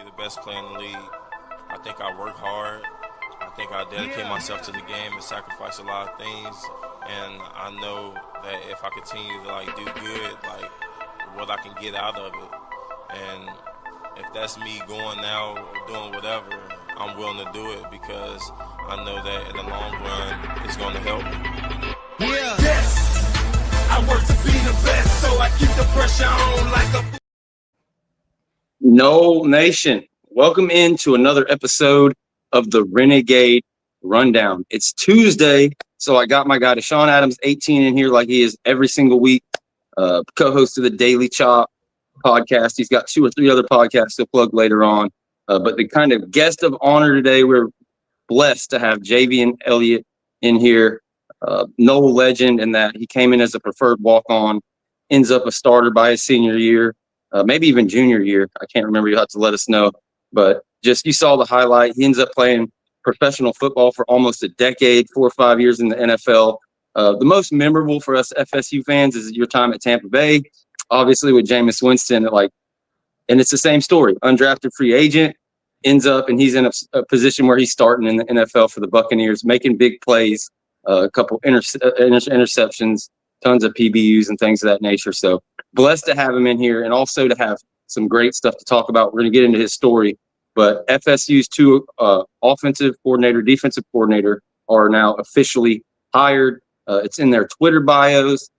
be the best player in the league. I think I work hard. I think I dedicate myself to the game and sacrifice a lot of things. And I know that if I continue to do good, what I can get out of it. And if that's me going now or doing whatever, I'm willing to do it because I know that in the long run, it's going to help. Yeah. Yes, I work to be the best, so I keep the pressure on like a... Nole Nation, welcome into another episode of the Renegade Rundown. It's Tuesday, so I got my guy Deshawn Adams, 18, in here like he is every single week, co-host of the Daily Chop podcast. He's got 2 or 3 other podcasts to plug later on. But the kind of guest of honor today, we're blessed to have Javien Elliott in here, Nole legend, in that he came in as a preferred walk-on, ends up a starter by his senior year, maybe even junior year. I can't remember. You'll have to let us know. But just you saw the highlight. He ends up playing professional football for almost a decade, 4 or 5 years in the NFL. The most memorable for us FSU fans is your time at Tampa Bay, obviously with Jameis Winston. And it's the same story. Undrafted free agent, ends up, and he's in a position where he's starting in the NFL for the Buccaneers, making big plays, a couple interceptions, tons of PBUs and things of that nature. So blessed to have him in here and also to have some great stuff to talk about. We're going to get into his story. But FSU's 2 offensive coordinator, defensive coordinator are now officially hired. It's in their Twitter bios.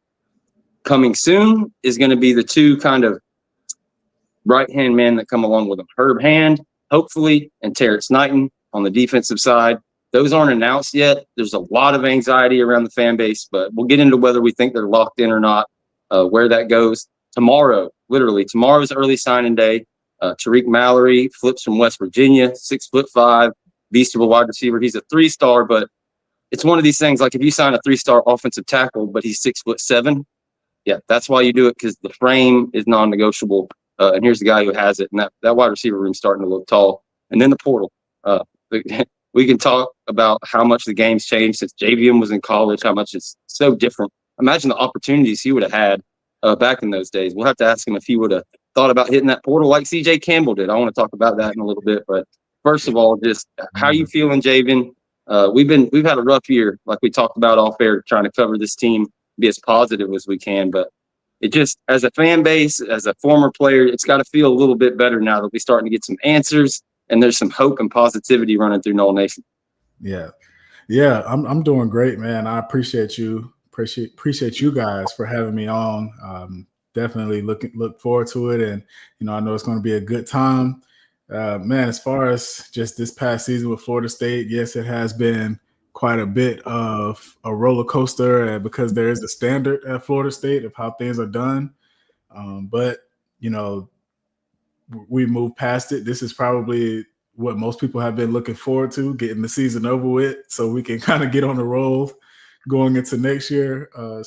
Coming soon is going to be the 2 kind of right-hand men that come along with them. Herb Hand, hopefully, and Terrence Knighton on the defensive side. Those aren't announced yet. There's a lot of anxiety around the fan base, but we'll get into whether we think they're locked in or not, where that goes. Tomorrow, literally, tomorrow's early signing day. Tariq Mallory flips from West Virginia, 6'5", beast of a wide receiver. He's a 3-star, but it's one of these things, like if you sign a 3-star offensive tackle, but he's 6'7", yeah, that's why you do it, because the frame is non-negotiable. And here's the guy who has it. And that wide receiver room's starting to look tall. And then the portal. We can talk about how much the game's changed since Javien was in college, how much it's so different. Imagine the opportunities he would have had back in those days. We'll have to ask him if he would have thought about hitting that portal like CJ Campbell did. I want to talk about that in a little bit. But first of all, just how you feeling, Javien? We've had a rough year, like we talked about off air, trying to cover this team, be as positive as we can. But it just, as a fan base, as a former player, it's got to feel a little bit better now that we're starting to get some answers and there's some hope and positivity running through Nole Nation. Yeah, I'm doing great, man. I appreciate you. Appreciate you guys for having me on. Definitely look forward to it, and I know it's going to be a good time. Man, as far as just this past season with Florida State, yes, it has been quite a bit of a roller coaster because there is a standard at Florida State of how things are done. But we moved past it. This is probably what most people have been looking forward to, getting the season over with so we can kind of get on the roll going into next year. I'm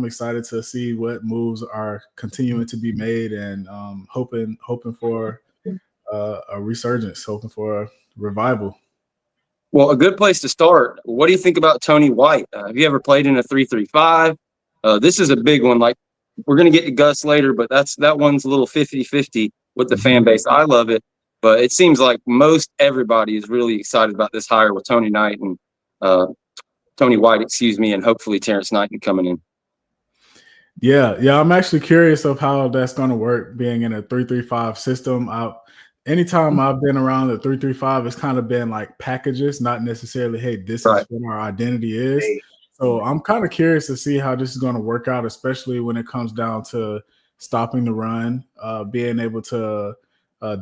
excited to see what moves are continuing to be made, and hoping for a resurgence, hoping for a revival. Well, a good place to start. What do you think about Tony White? Have you ever played in a 3-3-5? This is a big one. Like, we're going to get to Gus later, but that one's a little 50-50 with the fan base. I love it, but it seems like most everybody is really excited about this hire with Tony White, and hopefully Terrence Knighton coming in. Yeah, I'm actually curious of how that's going to work, being in a 3-3-5 system. Anytime I've been around the 3-3-5, it's kind of been like packages, not necessarily, hey, this is what our identity is. So I'm kind of curious to see how this is going to work out, especially when it comes down to stopping the run, being able to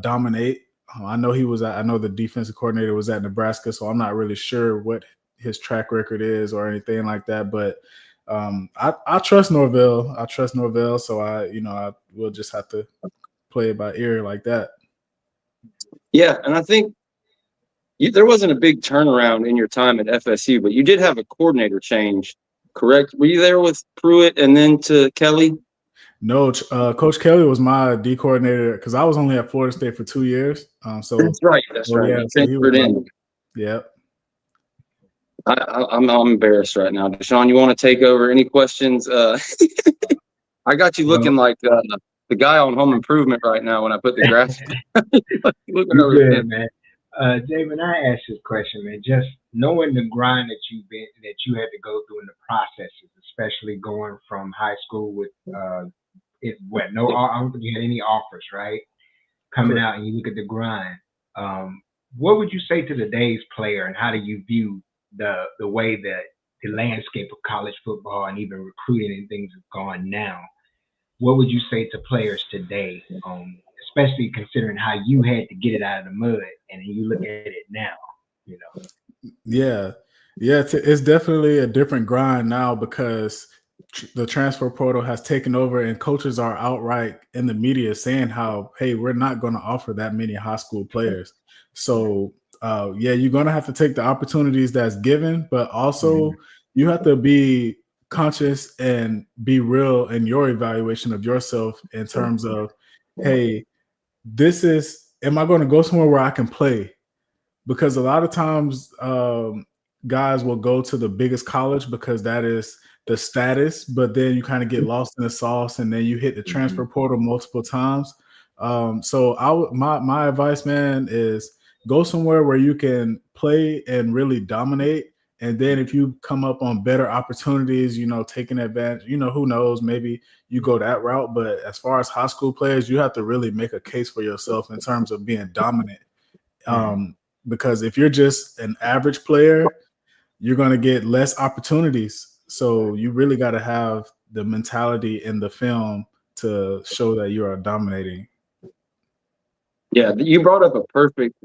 dominate. I know the defensive coordinator was at Nebraska, so I'm not really sure what his track record is or anything like that. But I trust Norvell. So I will just have to play it by ear like that. Yeah, and I think there wasn't a big turnaround in your time at FSU, but you did have a coordinator change, correct? Were you there with Pruitt and then to Kelly? No, Coach Kelly was my D coordinator because I was only at Florida State for 2 years. That's right. Yeah, so yeah. I'm embarrassed right now. Deshawn, you want to take over? Any questions? I got you looking like the guy on Home Improvement right now when I put the grass. Looking You over the good, fence. man. Javien, I asked this question, man. Just knowing the grind that you had to go through in the processes, especially going from high school with I don't think you had any offers, right? Coming out and you look at the grind. What would you say to today's player, and how do you view the way that the landscape of college football and even recruiting and things have gone now? What would you say to players today, especially considering how you had to get it out of the mud, and you look at it now, you know? Yeah, it's definitely a different grind now because the transfer portal has taken over, and coaches are outright in the media saying how, hey, we're not going to offer that many high school players. So, you're going to have to take the opportunities that's given, but also you have to be conscious and be real in your evaluation of yourself in terms of, hey, am I going to go somewhere where I can play? Because a lot of times guys will go to the biggest college because that is the status, but then you kind of get lost in the sauce, and then you hit the transfer portal multiple times. So my advice, man, is go somewhere where you can play and really dominate. And then if you come up on better opportunities, taking advantage, who knows, maybe you go that route. But as far as high school players, you have to really make a case for yourself in terms of being dominant. Because if you're just an average player, you're going to get less opportunities. So you really got to have the mentality in the film to show that you are dominating. Yeah, you brought up a perfect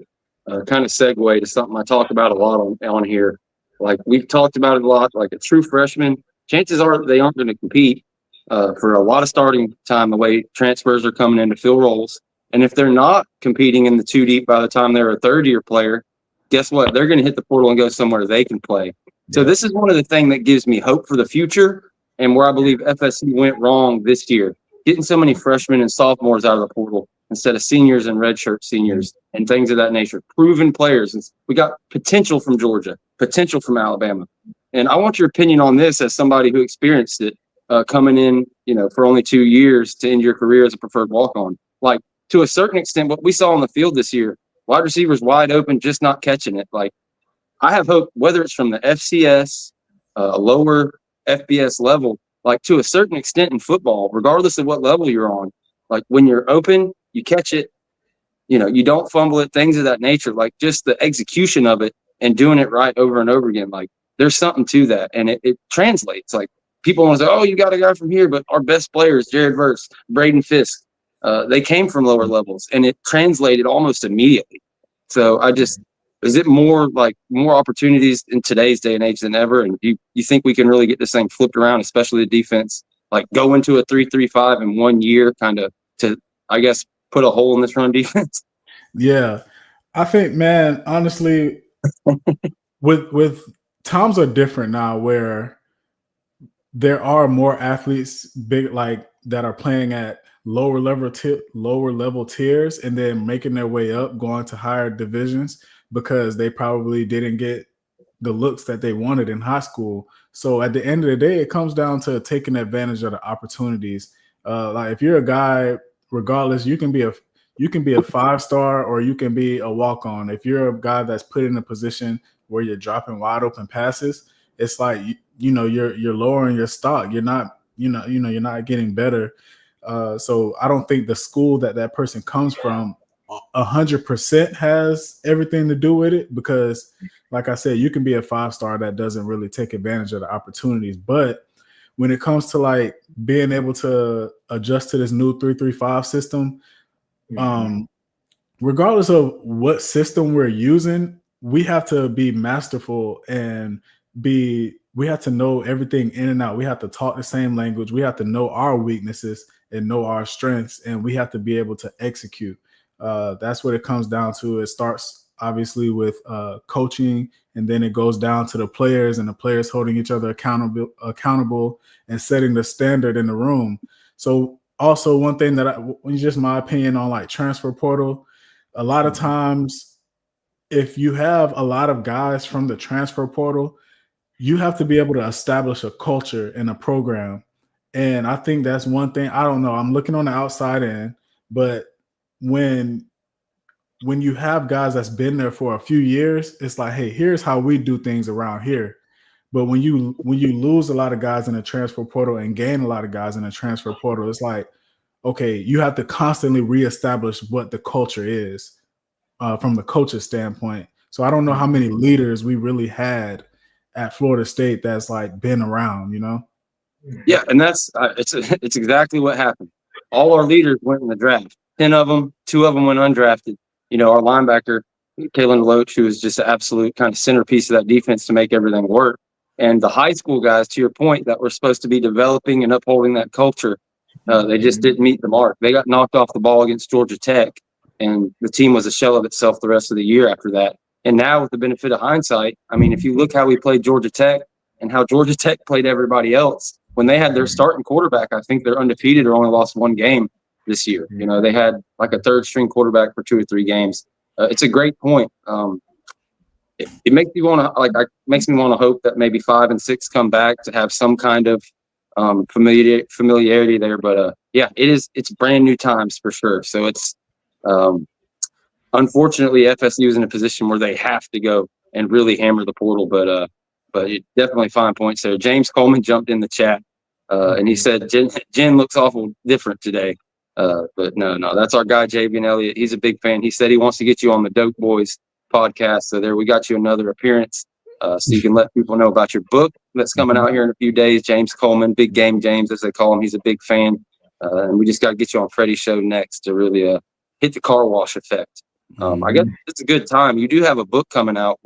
kind of segue to something I talk about a lot on here. Like we've talked about it a lot. Like a true freshman, chances are they aren't going to compete for a lot of starting time the way transfers are coming in to fill roles. And if they're not competing in the 2 deep by the time they're a third-year player, guess what? They're going to hit the portal and go somewhere they can play. So this is one of the things that gives me hope for the future, and where I believe FSU went wrong this year, getting so many freshmen and sophomores out of the portal instead of seniors and redshirt seniors and things of that nature. Proven players. And we got potential from Georgia, potential from Alabama. And I want your opinion on this as somebody who experienced it coming in, for only 2 years to end your career as a preferred walk-on. Like, to a certain extent, what we saw on the field this year, wide receivers wide open, just not catching it. Like, I have hope, whether it's from the FCS, lower FBS level, like to a certain extent in football, regardless of what level you're on, like when you're open, you catch it, you don't fumble it, things of that nature, like just the execution of it and doing it right over and over again. Like there's something to that. And it translates. Like people want to say, oh, you got a guy from here, but our best players, Jared Verse, Braden Fisk, they came from lower levels, and it translated almost immediately. So is it more opportunities in today's day and age than ever? And you think we can really get this thing flipped around, especially the defense, like go into a 3-3-5 in 1 year, kind of to, I guess, put a hole in this run defense? Yeah, I think, man, honestly, with times are different now, where there are more athletes that are playing at lower level tiers and then making their way up, going to higher divisions because they probably didn't get the looks that they wanted in high school. So at the end of the day, it comes down to taking advantage of the opportunities. Like if you're a guy, regardless, you can be a 5-star or you can be a walk-on. If you're a guy that's put in a position where you're dropping wide open passes, it's like you're lowering your stock. You're not you're not getting better. So I don't think the school that person comes from 100% has everything to do with it, because like I said, you can be a 5-star that doesn't really take advantage of the opportunities. But when it comes to like being able to adjust to this new 3-3-5 system, regardless of what system we're using, we have to be masterful and we have to know everything in and out. We have to talk the same language. We have to know our weaknesses and know our strengths, and we have to be able to execute. That's what it comes down to. It starts obviously with coaching, and then it goes down to the players, and the players holding each other accountable and setting the standard in the room. So also one thing that just my opinion on like transfer portal, a lot of times if you have a lot of guys from the transfer portal, you have to be able to establish a culture and a program. And I think that's one thing. I don't know. I'm looking on the outside in, but when you have guys that's been there for a few years, it's like, hey, here's how we do things around here. But when you lose a lot of guys in the transfer portal and gain a lot of guys in the transfer portal, it's like, okay, you have to constantly reestablish what the culture is from the coach's standpoint. So I don't know how many leaders we really had at Florida State that's like been around, you know? Yeah, and that's it's exactly what happened. All our leaders went in the draft. 10 of them, 2 of them went undrafted. You know, our linebacker, Kalen Loach, who was just an absolute kind of centerpiece of that defense to make everything work. And the high school guys, to your point, that were supposed to be developing and upholding that culture, they just didn't meet the mark. They got knocked off the ball against Georgia Tech, and the team was a shell of itself the rest of the year after that. And now, with the benefit of hindsight, I mean, if you look how we played Georgia Tech and how Georgia Tech played everybody else, when they had their starting quarterback, I think they're undefeated or only lost 1 game this year. You know, they had like a third-string quarterback for 2 or 3 games. It's a great point. It makes me want to hope that maybe 5 and 6 come back to have some kind of familiarity there. But yeah, it's brand new times for sure. So it's unfortunately FSU is in a position where they have to go and really hammer the portal. But it definitely fine points there. James Coleman jumped in the chat and he said Jen looks awful different today. But no, that's our guy Javien Elliott. He's a big fan. He said he wants to get you on the Dope Boys podcast. So there we got you another appearance. So you can let people know about your book that's coming out here in a few days. James Coleman, Big Game James, as they call him. He's a big fan. And we just got to get you on Freddie's show next to really hit the car wash effect. I guess it's a good time. You do have a book coming out.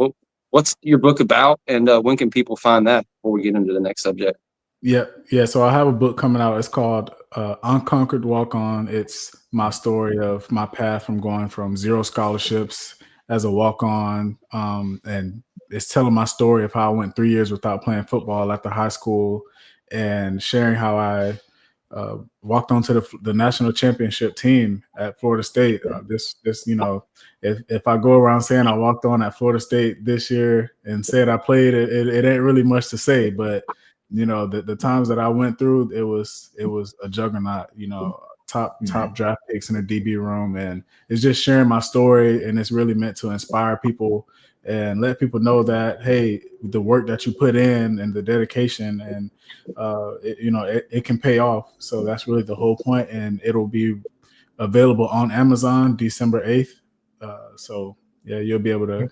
What's your book about, and when can people find that before we get into the next subject? Yeah. So I have a book coming out. It's called Unconquered Walk On. It's my story of my path from going from 0 scholarships as a walk-on, and it's telling my story of how I went 3 years without playing football after high school, and sharing how I walked onto the national championship team at Florida State. This you know, if I go around saying I walked on at Florida State this year and said I played, it ain't really much to say. But you know, the times that I went through, it was a juggernaut. You know, top draft picks in the DB room, and it's just sharing my story, and it's really meant to inspire people and let people know that, hey, the work that you put in and the dedication, and it can pay off. So that's really the whole point, and it'll be available on Amazon December 8th. So yeah, you'll be able to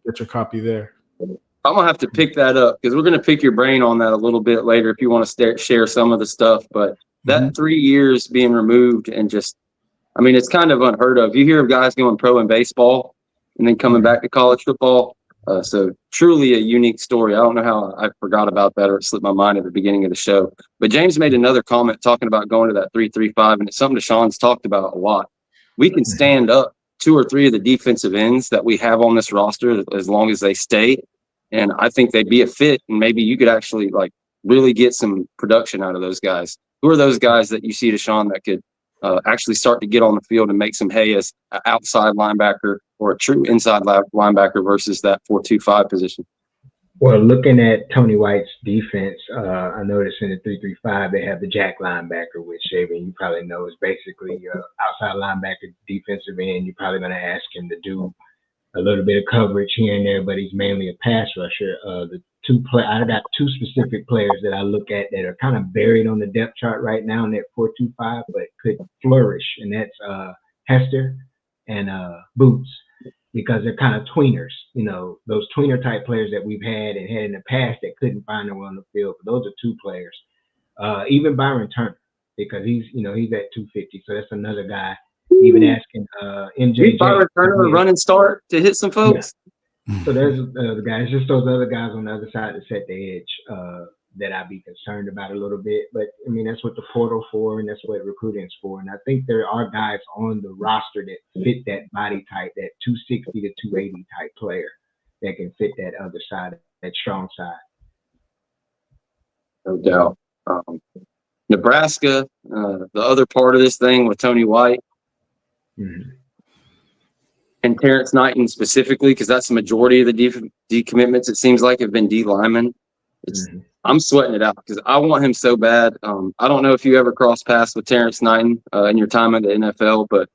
get your copy there. I'm gonna have to pick that up because we're gonna pick your brain on that a little bit later if you want to share some of the stuff. But that 3 years being removed, and just, I mean, it's kind of unheard of. You hear of guys going pro in baseball and then coming back to college football. So truly a unique story. I don't know how I forgot about that, or it slipped my mind at the beginning of the show. But James made another comment talking about going to that 3-3-5, and it's something Deshawn's talked about a lot. We can stand up 2 or 3 of the defensive ends that we have on this roster as long as they stay. And I think they'd be a fit, and maybe you could actually like really get some production out of those guys. Who are those guys that you see, Deshawn, that could actually start to get on the field and make some hay as an outside linebacker or a true inside linebacker versus that 4-2-5 position? Well, looking at Tony White's defense, I noticed in the 3-3-5 they have the jack linebacker, which Javien, you probably know, is basically outside linebacker, defensive end. You're probably going to ask him to do a little bit of coverage here and there, but he's mainly a pass rusher. I got 2 specific players that I look at that are kind of buried on the depth chart right now in that 4-2-5, but could flourish, and that's Hester and Boots, because they're kind of tweeners. You know, those tweener type players that we've had in the past that couldn't find their way on the field. But those are 2 players. Even Byron Turner, because he's at 250, so that's another guy. Even asking MJ. Byron Turner run and start to hit some folks. Yeah. So there's the guys, just those other guys on the other side to set the edge that I'd be concerned about a little bit. But I mean, that's what the portal for, and that's what recruiting's for. And I think there are guys on the roster that fit that body type, that 260 to 280 type player that can fit that other side, that strong side. No doubt. Nebraska, the other part of this thing with Tony White. And Terrence Knighton specifically, because that's the majority of the decommitments, it seems like, have been D linemen. I'm sweating it out because I want him so bad. I don't know if you ever crossed paths with Terrence Knighton in your time in the NFL, but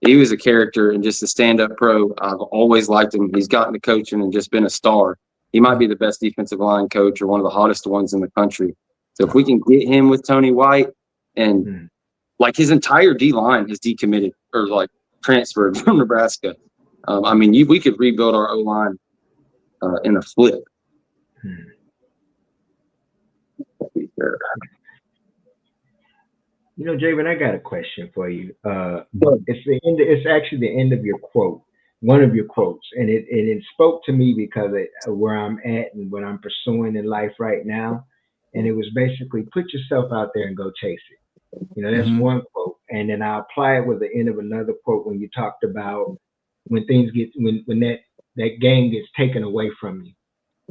he was a character and just a stand-up pro. I've always liked him. He's gotten to coaching and just been a star. He might be the best defensive line coach or one of the hottest ones in the country. So if we can get him with Tony White and like his entire D-line is decommitted or like transferred from Nebraska. I mean, we could rebuild our O-line in a flip. You know, Javien, I got a question for you. It's actually the end of your quote, one of your quotes, and it spoke to me because where I'm at and what I'm pursuing in life right now. And it was basically put yourself out there and go chase it. You know, that's one quote. And then I apply it with the end of another quote when you talked about when things get when that game gets taken away from you,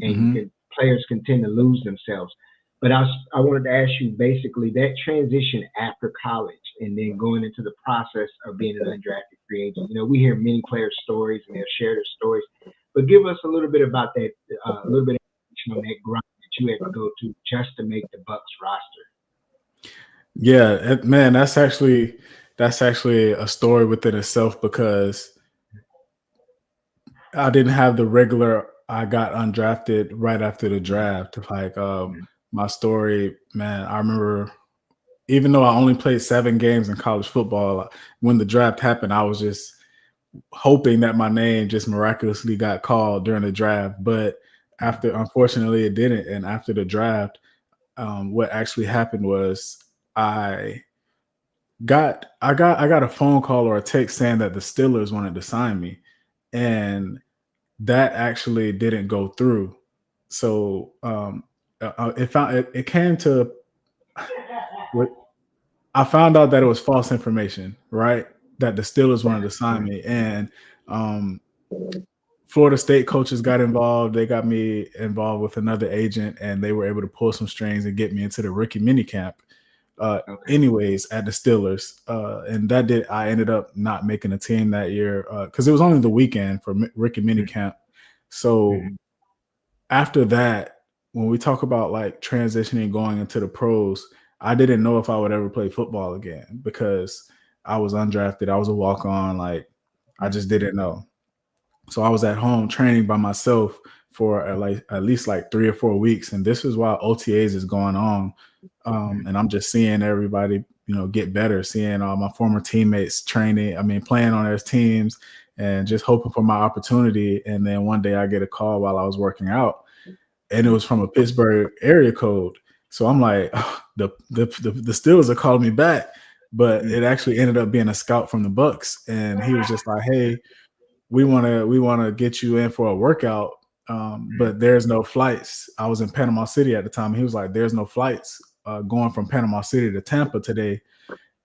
and players can tend to lose themselves. But I wanted to ask you basically that transition after college and then going into the process of being an undrafted free agent. You know, we hear many players' stories and they'll share their stories, but give us a little bit about that, a little bit of information on that grind that you had to go to just to make the Bucs roster. Yeah, man, that's actually a story within itself because I didn't have the regular. I got undrafted right after the draft. Like my story, man, I remember even though I only played 7 games in college football, when the draft happened, I was just hoping that my name just miraculously got called during the draft. But unfortunately, it didn't. And after the draft, what actually happened was I got a phone call or a text saying that the Steelers wanted to sign me, and that actually didn't go through. So it came to what I found out that it was false information, right? That the Steelers wanted to sign me, and Florida State coaches got involved. They got me involved with another agent, and they were able to pull some strings and get me into the rookie minicamp. Anyways, at the Steelers, and I ended up not making a team that year because it was only the weekend for rookie minicamp. So after that, when we talk about like transitioning, going into the pros, I didn't know if I would ever play football again because I was undrafted. I was a walk-on. Like I just didn't know. So I was at home training by myself for at least 3 or 4 weeks, and this is while OTAs is going on. And I'm just seeing everybody, get better, seeing all my former teammates playing on their teams and just hoping for my opportunity. And then one day I get a call while I was working out, and it was from a Pittsburgh area code. So I'm like, the Steelers are calling me back, but it actually ended up being a scout from the Bucs. And he was just like, hey, we want to get you in for a workout. But there's no flights. I was in Panama City at the time. He was like, there's no flights going from Panama City to Tampa today.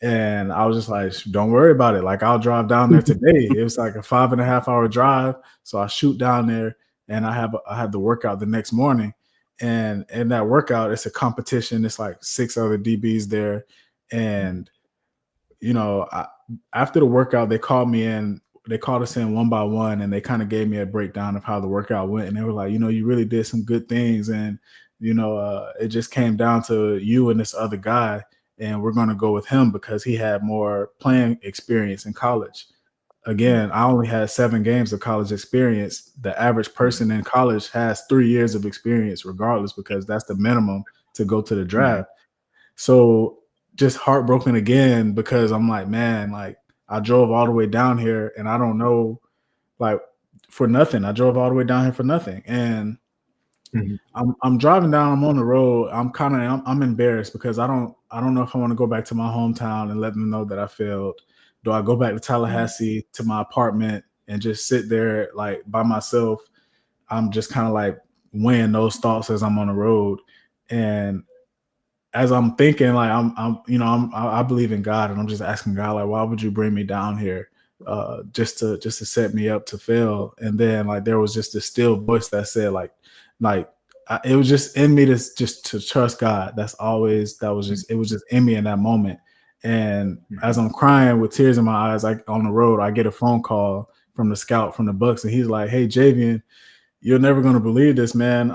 And I was just like, don't worry about it. Like, I'll drive down there today. It was like a 5.5-hour drive. So I shoot down there, and I have the workout the next morning. And in that workout, it's a competition. It's like 6 other DBs there. And, after the workout, they called me in. They called us in one by one, and they kind of gave me a breakdown of how the workout went. And they were like, you really did some good things. And, it just came down to you and this other guy, and we're going to go with him because he had more playing experience in college. Again, I only had 7 games of college experience. The average person in college has 3 years of experience regardless, because that's the minimum to go to the draft. So just heartbroken again, because I'm like, man, like, I drove all the way down here, and I don't know, for nothing. I drove all the way down here for nothing. And I'm driving down, I'm on the road. I'm embarrassed because I don't know if I want to go back to my hometown and let them know that I failed. Do I go back to Tallahassee to my apartment and just sit there by myself? I'm just kind of weighing those thoughts as I'm on the road. And as I'm thinking, I believe in God, and I'm just asking God, why would you bring me down here just to set me up to fail? And then there was just this still voice that said it was just in me to trust God. It was just in me in that moment. And as I'm crying with tears in my eyes, on the road, I get a phone call from the scout from the Bucs, and he's like, hey, Javien, you're never going to believe this, man.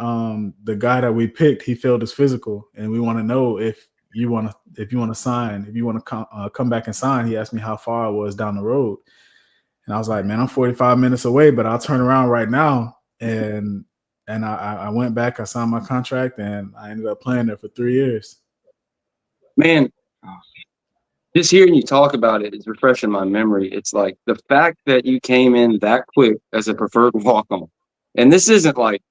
The guy that we picked, he failed his physical, and we want to know if you want to sign, if you want to come back and sign. He asked me how far I was down the road, and I was like, man, I'm 45 minutes away, but I'll turn around right now. And I went back, I signed my contract, and I ended up playing there for 3 years. Man, just hearing you talk about it is refreshing my memory. It's like the fact that you came in that quick as a preferred walk-on. And this isn't like,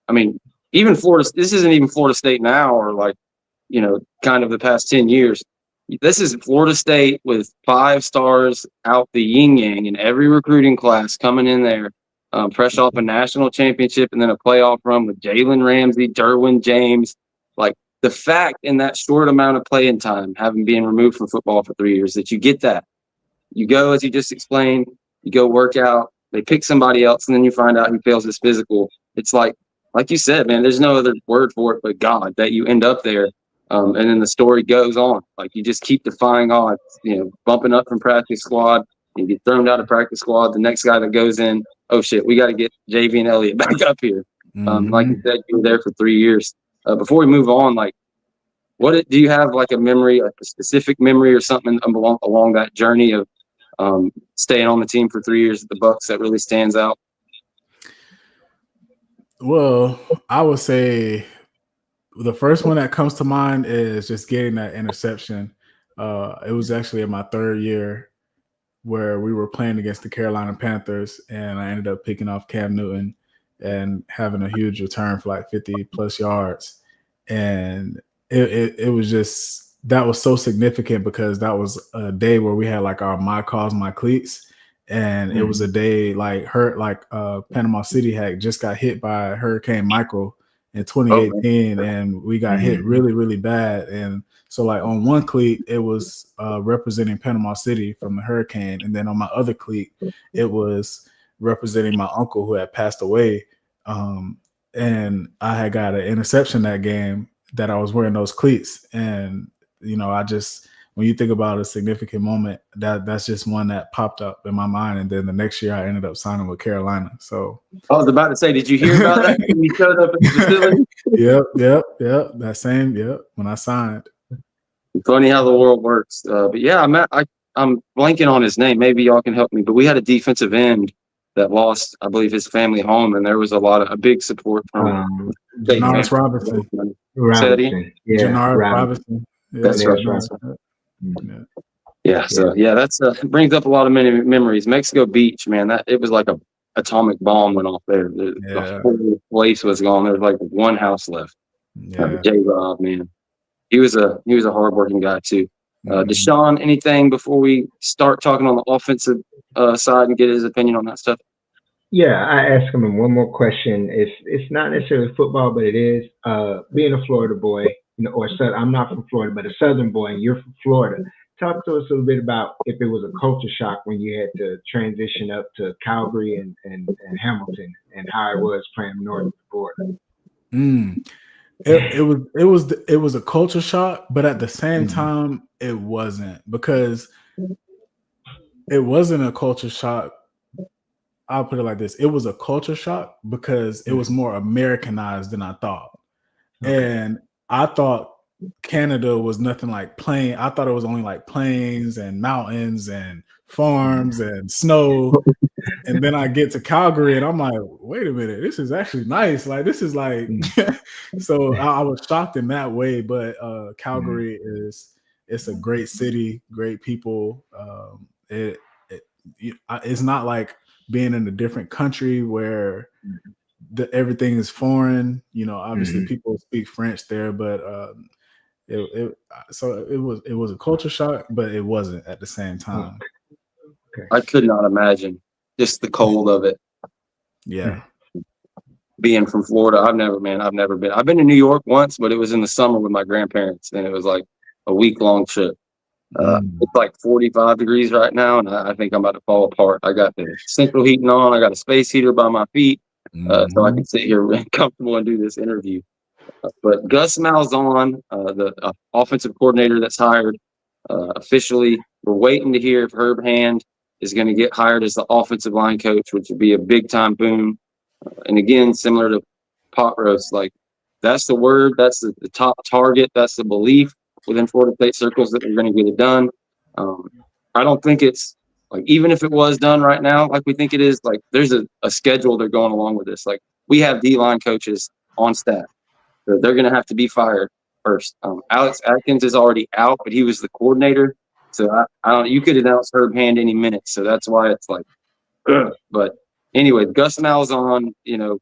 I mean, even Florida, this isn't even Florida State now or like, kind of the past 10 years. This is Florida State with 5 stars out the yin-yang in every recruiting class coming in there, fresh off a national championship and then a playoff run with Jalen Ramsey, Derwin James. Like, the fact in that short amount of playing time, having been removed from football for 3 years, that you get that. You go, as you just explained, you go work out, they pick somebody else, and then you find out who fails his physical. It's like you said, man, there's no other word for it but God that you end up there. And then the story goes on. Like, you just keep defying odds, bumping up from practice squad, and you get thrown out of practice squad. The next guy that goes in, oh, shit, we got to get Javien Elliott back up here. Like you said, you were there for 3 years. Before we move on, like, do you have like a memory, like a specific memory or something along that journey of staying on the team for 3 years at the Bucs that really stands out? Well, I would say the first one that comes to mind is just getting that interception. It was actually in my 3rd year where we were playing against the Carolina Panthers, and I ended up picking off Cam Newton and having a huge return for like 50 plus yards. And it was just, that was so significant because that was a day where we had like our My Cause, My Cleats. And it was a day Panama City had just got hit by Hurricane Michael in 2018, and we got hit really, really bad. And so like on one cleat, it was representing Panama City from the hurricane. And then on my other cleat, it was representing my uncle who had passed away. And I had got an interception that game that I was wearing those cleats. And, when you think about a significant moment, that's just one that popped up in my mind. And then the next year I ended up signing with Carolina. So I was about to say, did you hear about that when you showed up at the facility? Yep. That same, when I signed. Funny how the world works. But yeah, I'm blanking on his name. Maybe y'all can help me. But we had a defensive end that lost, I believe, his family home, and there was a big support from Janoris Robinson. Yeah, Robinson. Yeah, that's right. Yeah. So that's it brings up a lot of memories. Mexico Beach, man, it was like a atomic bomb went off there. The whole place was gone. There was like one house left. J-Rob, man, he was a hardworking guy too. Deshawn, anything before we start talking on the offensive side and get his opinion on that stuff? Yeah, I asked him one more question. It's not necessarily football, but it is being a Florida boy. I'm not from Florida, but a Southern boy, and you're from Florida. Talk to us a little bit about if it was a culture shock when you had to transition up to Calgary and Hamilton, and how it was playing north of the border. It was a culture shock, but at the same time, it wasn't, because it wasn't a culture shock. I'll put it like this: it was a culture shock because it was more Americanized than I thought, and I thought Canada was nothing like plain. I thought it was only like plains and mountains and farms and snow. And then I get to Calgary and I'm like, wait a minute, this is actually nice. Like, this is like, so I was shocked in that way. But Calgary it's a great city, great people. It's not like being in a different country where everything is foreign. Obviously people speak French there, but it was a culture shock, but it wasn't at the same time. Okay. I could not imagine just the cold of it. Yeah. Being from Florida, I've never been. I've been to New York once, but it was in the summer with my grandparents, and it was like a week-long trip. It's like 45 degrees right now, and I think I'm about to fall apart. I got the central heating on. I got a space heater by my feet. So I can sit here comfortable and do this interview. But Gus Malzahn, the offensive coordinator that's hired officially, we're waiting to hear if Herb Hand is going to get hired as the offensive line coach, which would be a big time boom. And again, similar to pot roast, like that's the word, that's the top target, that's the belief within Florida State circles that they're going to get it done. I don't think it's like, even if it was done right now, like we think it is, like there's a schedule they're going along with this. Like we have D-line coaches on staff. So they're going to have to be fired first. Alex Atkins is already out, but he was the coordinator. So I don't, you could announce Herb Hand any minute. So that's why it's like, ugh. But anyway, Gus Malzahn, you know,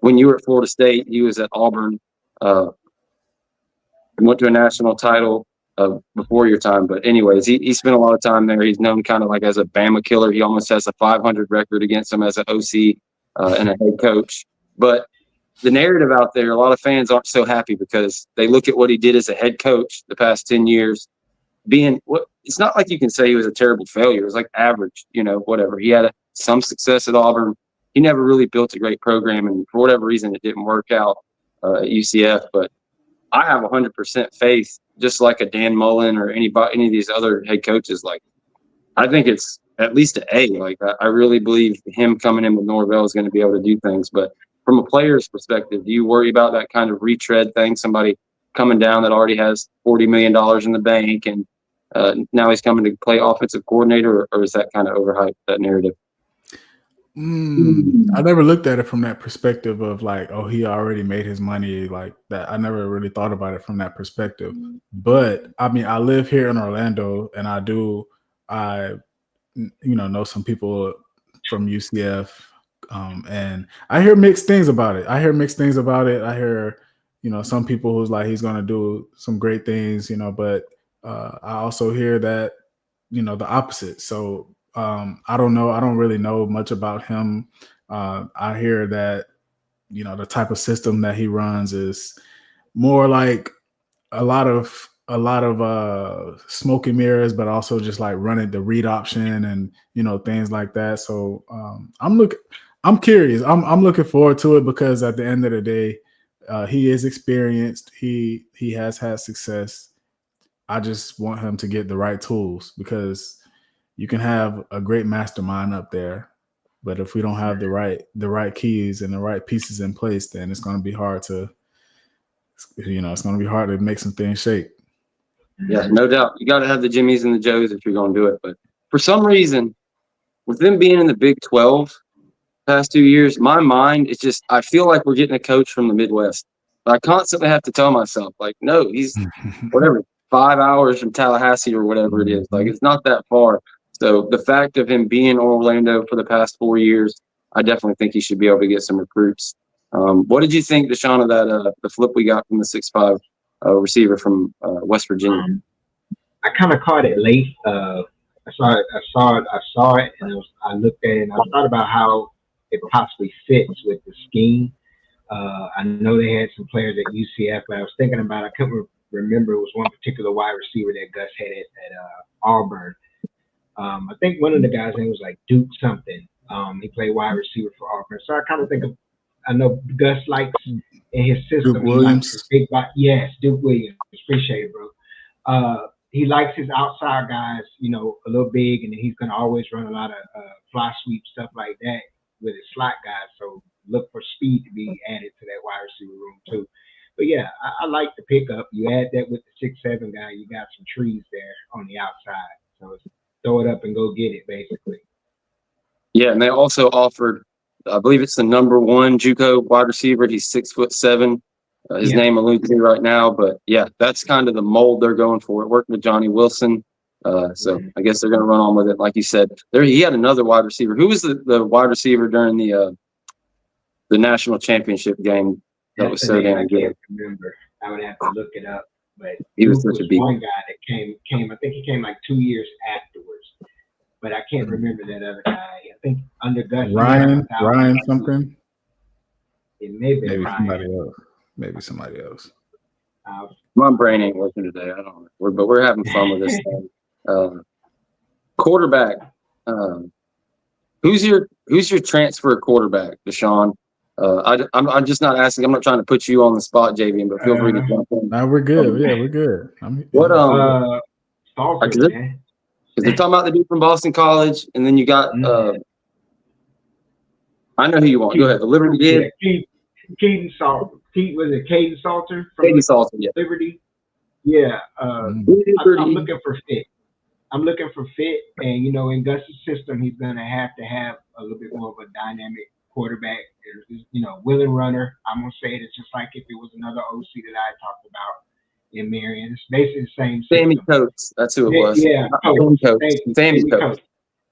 when you were at Florida State, he was at Auburn, went to a national title before your time. But anyways, he spent a lot of time there. He's known kind of like as a Bama killer. He almost has a 500 record against him as an OC and a head coach. But the narrative out there, a lot of fans aren't so happy because they look at what he did as a head coach the past 10 years. It's not like you can say he was a terrible failure. It was like average, you know, whatever. He had some success at Auburn. He never really built a great program, and for whatever reason, it didn't work out at UCF. But I have 100% faith, just like a Dan Mullen or any of these other head coaches. Like, I think it's at least an A. Like, I really believe him coming in with Norvell is going to be able to do things. But from a player's perspective, do you worry about that kind of retread thing? Somebody coming down that already has $40 million in the bank, and now he's coming to play offensive coordinator, or is that kind of overhyped, that narrative? I never looked at it from that perspective of like, oh, he already made his money like that. I never really thought about it from that perspective. But I mean, I live here in Orlando, and I know some people from UCF, and I hear mixed things about it. I hear, you know, some people who's like, he's going to do some great things, you know, but I also hear that, you know, the opposite. So I don't know. I don't really know much about him. I hear that, you know, the type of system that he runs is more like a lot of smoke and mirrors, but also just like running the read option and, you know, things like that. So I'm curious. I'm looking forward to it because at the end of the day, he is experienced. He has had success. I just want him to get the right tools, because you can have a great mastermind up there, but if we don't have the right keys and the right pieces in place, then it's going to be hard to, you know, it's going to be hard to make some things shake. Yeah, no doubt. You got to have the Jimmies and the Joes if you're going to do it. But for some reason, with them being in the Big 12 past 2 years, my mind is just, I feel like we're getting a coach from the Midwest. But I constantly have to tell myself, like, no, he's whatever, 5 hours from Tallahassee or whatever it is. Like, it's not that far. So the fact of him being in Orlando for the past 4 years, I definitely think he should be able to get some recruits. What did you think, Deshawn, of that the flip we got from the 6'5" receiver from West Virginia? I kind of caught it late. I saw it, and I looked at it, and I thought about how it possibly fits with the scheme. I know they had some players at UCF, but I was thinking about, I couldn't remember, it was one particular wide receiver that Gus had at Auburn. I think one of the guys' name was like Duke something. He played wide receiver for Auburn. So I kind of think of, I know Gus likes in his system. Duke Williams. Yes, Duke Williams. Appreciate it, bro. He likes his outside guys, you know, a little big, and he's going to always run a lot of fly sweep stuff like that with his slot guys. So look for speed to be added to that wide receiver room too. But yeah, I like the pickup. You add that with the 6'7" guy, you got some trees there on the outside. So it's throw it up and go get it, basically. Yeah, and they also offered, I believe it's the number 1 JUCO wide receiver. He's 6'7". His name eludes me right now, but yeah, that's kind of the mold they're going for. It worked with Johnny Wilson, so I guess they're going to run on with it. Like you said, he had another wide receiver. Who was the wide receiver during the national championship game that was so damn good? I can't remember. I would have to look it up. But he was such a beast. One guy that came. I think he came like 2 years afterwards, but I can't remember that other guy. I think under Gus Ryan something. It may be Maybe somebody else. My brain ain't working today. I don't know. But we're having fun with this thing. Quarterback. Who's your transfer quarterback, Deshawn? I'm just not asking. I'm not trying to put you on the spot, Javien, but feel free to jump in. No, we're good. Yeah, we're good. What because they're talking about the dude from Boston College, and then you got I know who you want. Go ahead. The Liberty kid. Yeah, Keaton Salter. Was it Caden Salter from Katie Salter, yeah. Liberty? Yeah. I'm looking for fit. I'm looking for fit, and in Gus's system, he's gonna have to have a little bit more of a dynamic quarterback. Willing runner. I'm gonna say it's just like if it was another OC that I talked about in Marion. It's basically the same system. Sammy Coates. That's who it was. Yeah, Coates. Sammy Coates.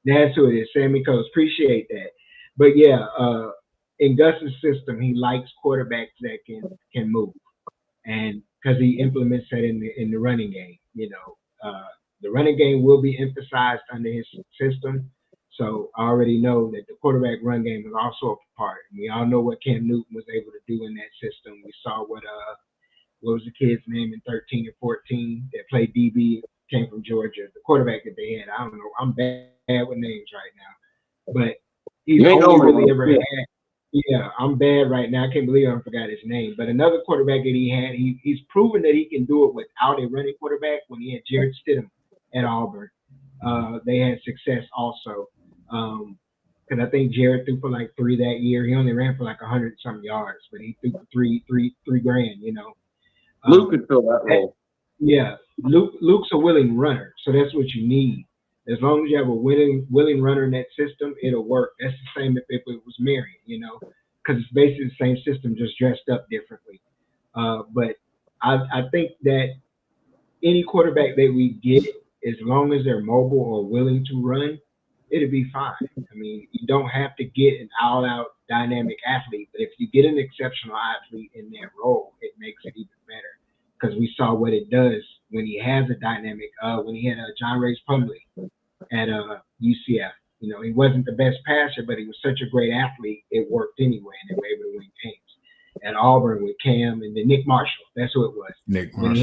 That's who it is. Sammy Coates. Appreciate that. But yeah, in Gus's system, he likes quarterbacks that can move, and because he implements that in the running game. The running game will be emphasized under his system. So I already know that the quarterback run game is also a part. And we all know what Cam Newton was able to do in that system. We saw what was the kid's name in 13 and 14 that played DB, came from Georgia. The quarterback that they had, I don't know. I'm bad with names right now. But he's only really ever had. Yeah, I'm bad right now. I can't believe I forgot his name. But another quarterback that he had, he's proven that he can do it without a running quarterback when he had Jared Stidham at Auburn. They had success also. Because I think Jared threw for like 3 that year. He only ran for like 100-something yards, but he threw for three grand, Luke could fill that role. Yeah, Luke's a willing runner, so that's what you need. As long as you have a willing runner in that system, it'll work. That's the same if it was Marion, because it's basically the same system, just dressed up differently. But I think that any quarterback that we get, as long as they're mobile or willing to run, it'll be fine. I mean, you don't have to get an all-out dynamic athlete, but if you get an exceptional athlete in that role, it makes it even better. Because we saw what it does when he has a dynamic. When he had John Ray's Public at UCF, he wasn't the best passer, but he was such a great athlete. It worked anyway, and they were able to win games. At Auburn with Cam and then Nick Marshall, that's who it was. Nick Marshall. When he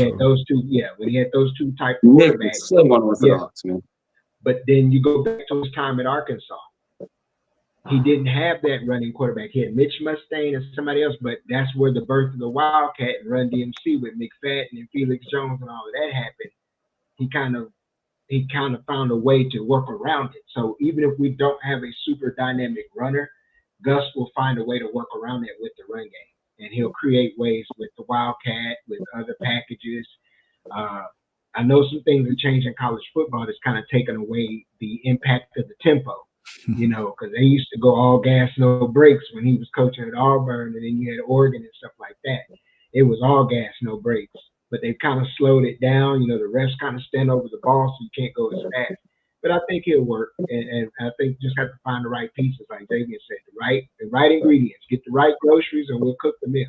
had those two type of Nick quarterbacks. is so unorthodox, man. But then you go back to his time at Arkansas. He didn't have that running quarterback. He had Mitch Mustaine and somebody else, but that's where the birth of the Wildcat and Run DMC with McFadden and Felix Jones and all of that happened. He kind of found a way to work around it. So even if we don't have a super dynamic runner, Gus will find a way to work around it with the run game. And he'll create ways with the Wildcat, with other packages. I know some things are changing in college football that's kind of taken away the impact of the tempo, because they used to go all gas, no brakes when he was coaching at Auburn, and then you had Oregon and stuff like that. It was all gas, no brakes. But they've kind of slowed it down. The refs kind of stand over the ball so you can't go as fast. But I think it'll work, and I think you just have to find the right pieces, like Javien said, the right ingredients, get the right groceries, and we'll cook the meal.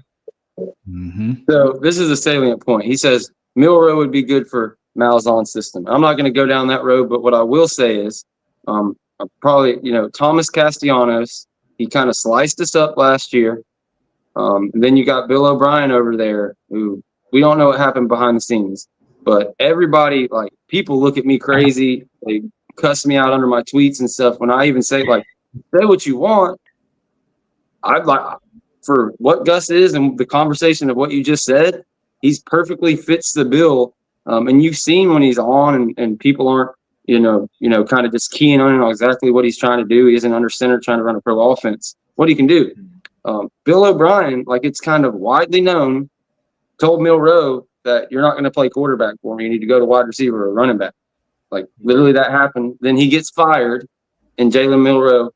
Mm-hmm. So this is a salient point. He says Milroe would be good for Malzahn's system. I'm not going to go down that road, but what I will say is probably, Thomas Castellanos, he kind of sliced us up last year. And then you got Bill O'Brien over there, who we don't know what happened behind the scenes. But everybody, like, people look at me crazy. They cuss me out under my tweets and stuff when I even say, like, say what you want. I'd like, for what Gus is and the conversation of what you just said, he's perfectly fits the bill. And you've seen when he's on and people aren't, kind of just keying on exactly what he's trying to do. He isn't under center trying to run a pro offense. What he can do. Bill O'Brien, like, it's kind of widely known, told Milroe that you're not going to play quarterback for me. You need to go to wide receiver or running back. Like, literally that happened. Then he gets fired, and Jalen Milroe,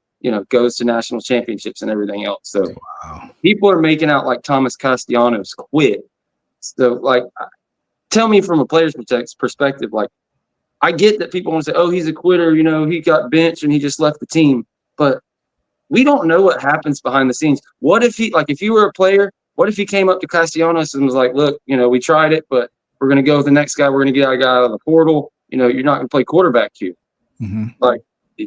goes to national championships and everything else. So people are making out like Thomas Castellanos quit. So, like, tell me from a player's perspective, like, I get that people want to say, oh, he's a quitter, he got benched and he just left the team. But we don't know what happens behind the scenes. What if if you were a player, what if he came up to Castellanos and was like, look, we tried it, but we're going to go with the next guy. We're going to get our guy out of the portal. You're not going to play quarterback here. Mm-hmm. Like,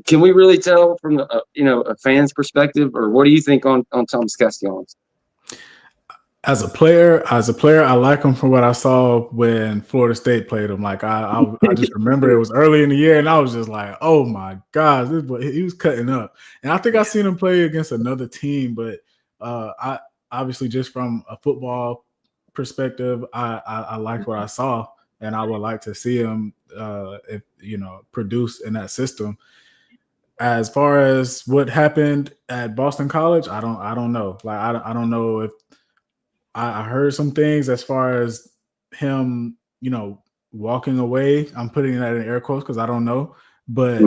can we really tell from a fan's perspective, or what do you think on Thomas Castellanos? As a player, I like him from what I saw when Florida State played him. Like, I just remember it was early in the year, and I was just like, oh my gosh, he was cutting up. And I think I seen him play against another team, but I obviously just from a football perspective, I liked what I saw, and I would like to see him, produce in that system. as far as what happened at Boston College, I don't know. Like I don't know if I heard some things as far as him, walking away. I'm putting that in air quotes because I don't know. But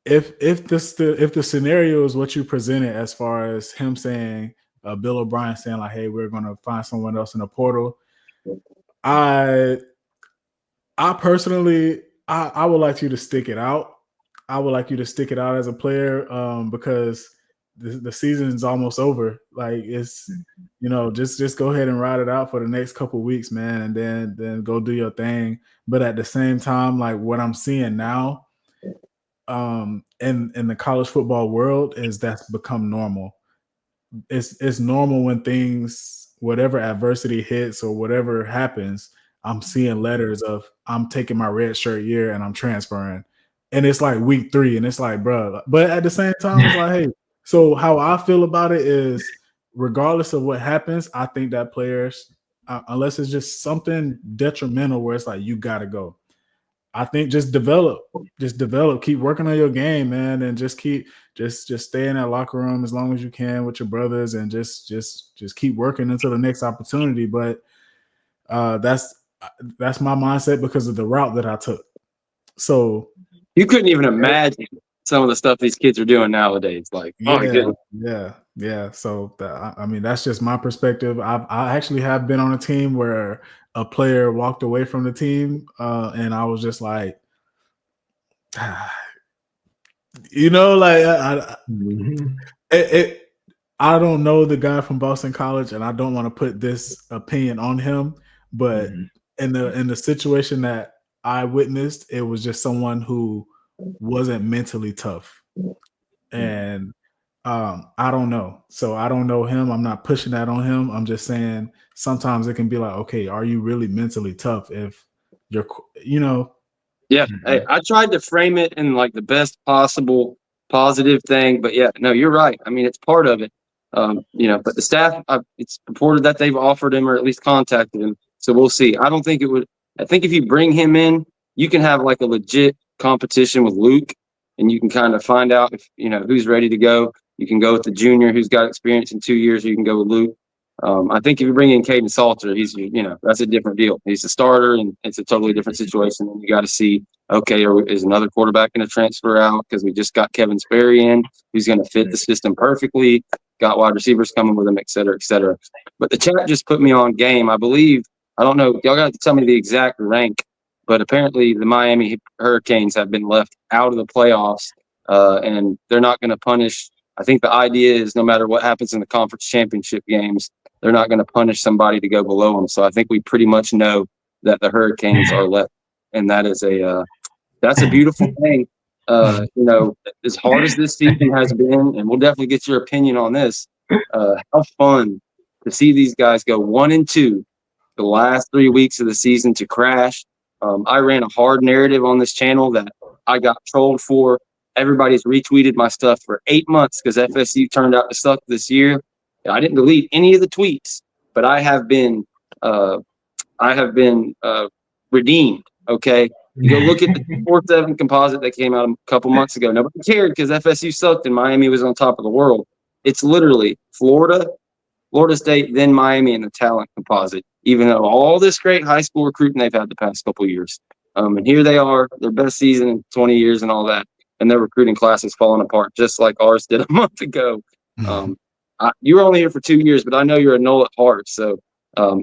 if the scenario is what you presented as far as him saying, Bill O'Brien saying like, hey, we're gonna find someone else in the portal. I personally I would like you to stick it out. I would like you to stick it out as a player because the season is almost over. Like it's, just go ahead and ride it out for the next couple of weeks, man, and then go do your thing. But at the same time, like what I'm seeing now, in the college football world is that's become normal. It's normal when whatever adversity hits or whatever happens, I'm seeing letters of I'm taking my red shirt year and I'm transferring. And it's like week 3 and it's like, bro, but at the same time, it's like, hey, so how I feel about it is regardless of what happens, I think that players, unless it's just something detrimental where it's like, you got to go. I think just develop, keep working on your game, man. And just stay in that locker room as long as you can with your brothers and just keep working until the next opportunity. But that's my mindset because of the route that I took. So you couldn't even imagine some of the stuff these kids are doing nowadays. Like, oh my goodness. Yeah. So that's just my perspective. I actually have been on a team where a player walked away from the team, and I was just like, I don't know the guy from Boston College, and I don't want to put this opinion on him, but in the situation that I witnessed, it was just someone who wasn't mentally tough, and I don't know. So I don't know him. I'm not pushing that on him. I'm just saying sometimes it can be like, okay, are you really mentally tough if you're, Yeah. Hey, I tried to frame it in like the best possible positive thing, but yeah, no, you're right. I mean, it's part of it. But the staff, it's purported that they've offered him or at least contacted him. So we'll see. I think if you bring him in, you can have like a legit competition with Luke and you can kind of find out if, who's ready to go. You can go with the junior who's got experience in 2 years, or you can go with Luke. I think if you bring in Caden Salter, he's, that's a different deal. He's a starter and it's a totally different situation. And you got to see, okay, is another quarterback going to transfer out? Because we just got Kevin Sperry in, who's going to fit the system perfectly. Got wide receivers coming with him, et cetera, et cetera. But the chat just put me on game. I believe, I don't know, y'all got to tell me the exact rank, but apparently the Miami Hurricanes have been left out of the playoffs, and they're not going to punish. I think the idea is no matter what happens in the conference championship games, they're not going to punish somebody to go below them. So I think we pretty much know that the Hurricanes are left, and that is that's a beautiful thing. As hard as this season has been, and we'll definitely get your opinion on this, how fun to see these guys go 1-2 the last 3 weeks of the season to crash. I ran a hard narrative on this channel that I got trolled for. Everybody's retweeted my stuff for 8 months because FSU turned out to suck this year. I didn't delete any of the tweets, but I have been redeemed. Okay, you go look at the 4-7 composite that came out a couple months ago. Nobody cared because FSU sucked and Miami was on top of the world. It's literally Florida State, then Miami in the talent composite. Even though all this great high school recruiting they've had the past couple of years, and here they are, their best season in 20 years and all that. And their recruiting class is falling apart just like ours did a month ago. You were only here for 2 years, but I know you're a Nole at heart. So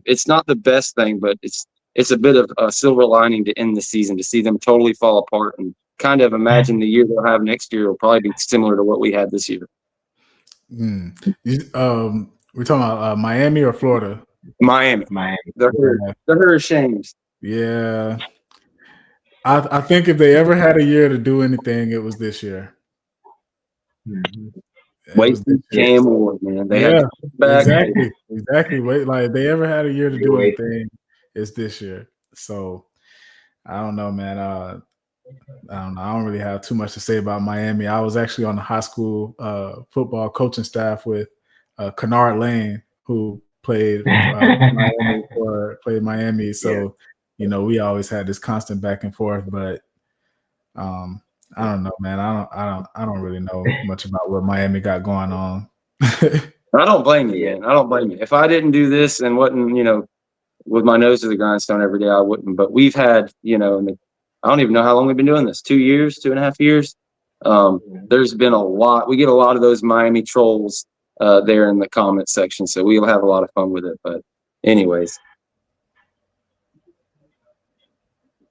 it's not the best thing, but it's a bit of a silver lining to end the season, to see them totally fall apart and kind of imagine the year they'll have next year will probably be similar to what we had this year. We're talking about Miami or Florida? Miami. They're ashamed. Yeah. I think if they ever had a year to do anything, it was this year. Wait, Cam Ward, man. They had back. Exactly. Wait, like if they ever had a year to do anything, it's this year. So I don't know, man. I don't know. I don't really have too much to say about Miami. I was actually on the high school football coaching staff with Kennard Lane, who played Miami. So we always had this constant back and forth. But I don't know, man. I don't really know much about what Miami got going on. I don't blame you, man. I don't blame you. If I didn't do this and wasn't, with my nose to the grindstone every day, I wouldn't. But we've had, I don't even know how long we've been doing this. 2 years, 2.5 years. There's been a lot. We get a lot of those Miami trolls there in the comment section, so we'll have a lot of fun with it. But anyways,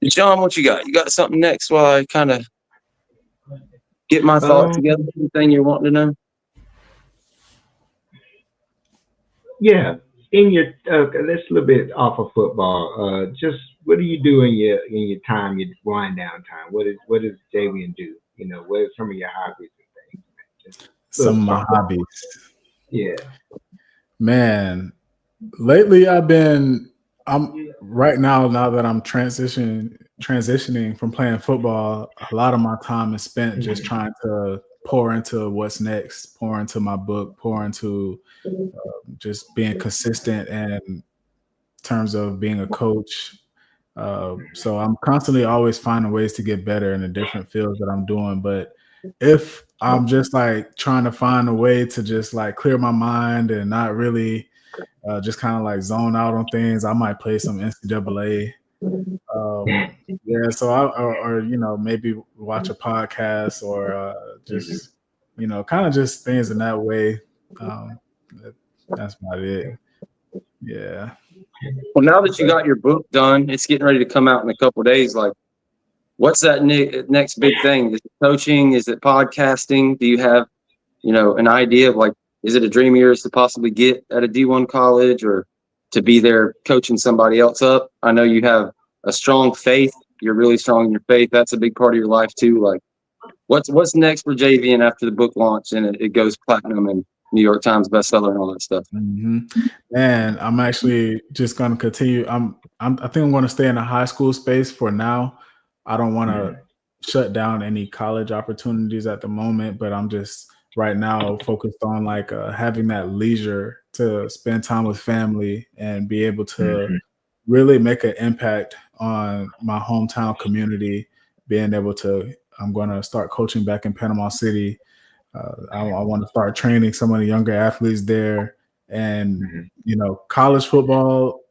John, what you got? You got something next while I kind of get my thoughts together? Anything you're wanting to know? Yeah, in your let's a little bit off of football. Just what do you do in your time, your wind down time? What does Javien do? What are some of your hobbies and things? Just some of my hobbies. Yeah, man. Lately, I'm right now that I'm transitioning from playing football. A lot of my time is spent just trying to pour into what's next, pour into my book, pour into just being consistent in terms of being a coach. So I'm constantly always finding ways to get better in the different fields that I'm doing. But if I'm just like trying to find a way to just like clear my mind and not really just kind of like zone out on things, I might play some NCAA. Yeah, so or maybe watch a podcast or just kind of just things in that way. That's about it. Yeah. Well, now that you got your book done, it's getting ready to come out in a couple of days. Like, what's that next big thing? Is it coaching? Is it podcasting? Do you have, an idea of like, is it a dream of yours to possibly get at a D1 college or to be there coaching somebody else up? I know you have a strong faith. You're really strong in your faith. That's a big part of your life too. Like, what's next for Javien after the book launch and it goes platinum and New York Times bestseller and all that stuff? And I'm actually just going to continue. I think I'm going to stay in the high school space for now. I don't want to shut down any college opportunities at the moment, but I'm just right now focused on like having that leisure to spend time with family and be able to really make an impact on my hometown community. Being able to, I'm going to start coaching back in Panama City. I want to start training some of the younger athletes there, and college football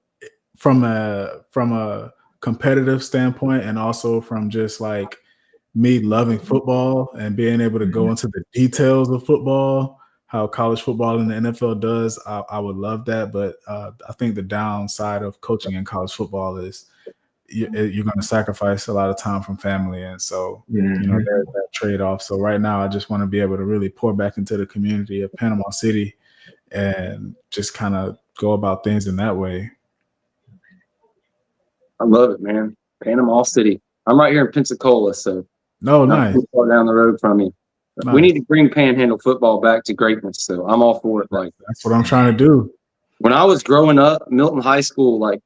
from a competitive standpoint, and also from just like me loving football and being able to go into the details of football, how college football in the NFL does. I would love that, but I think the downside of coaching in college football is you're going to sacrifice a lot of time from family, and so there's that trade-off. So right now, I just want to be able to really pour back into the community of Panama City and just kind of go about things in that way. I love it, man. Panama City. I'm right here in Pensacola, so nice. Not too far down the road from you. Nice. We need to bring Panhandle football back to greatness, so I'm all for it. Like, that's what I'm trying to do. When I was growing up, Milton High School, like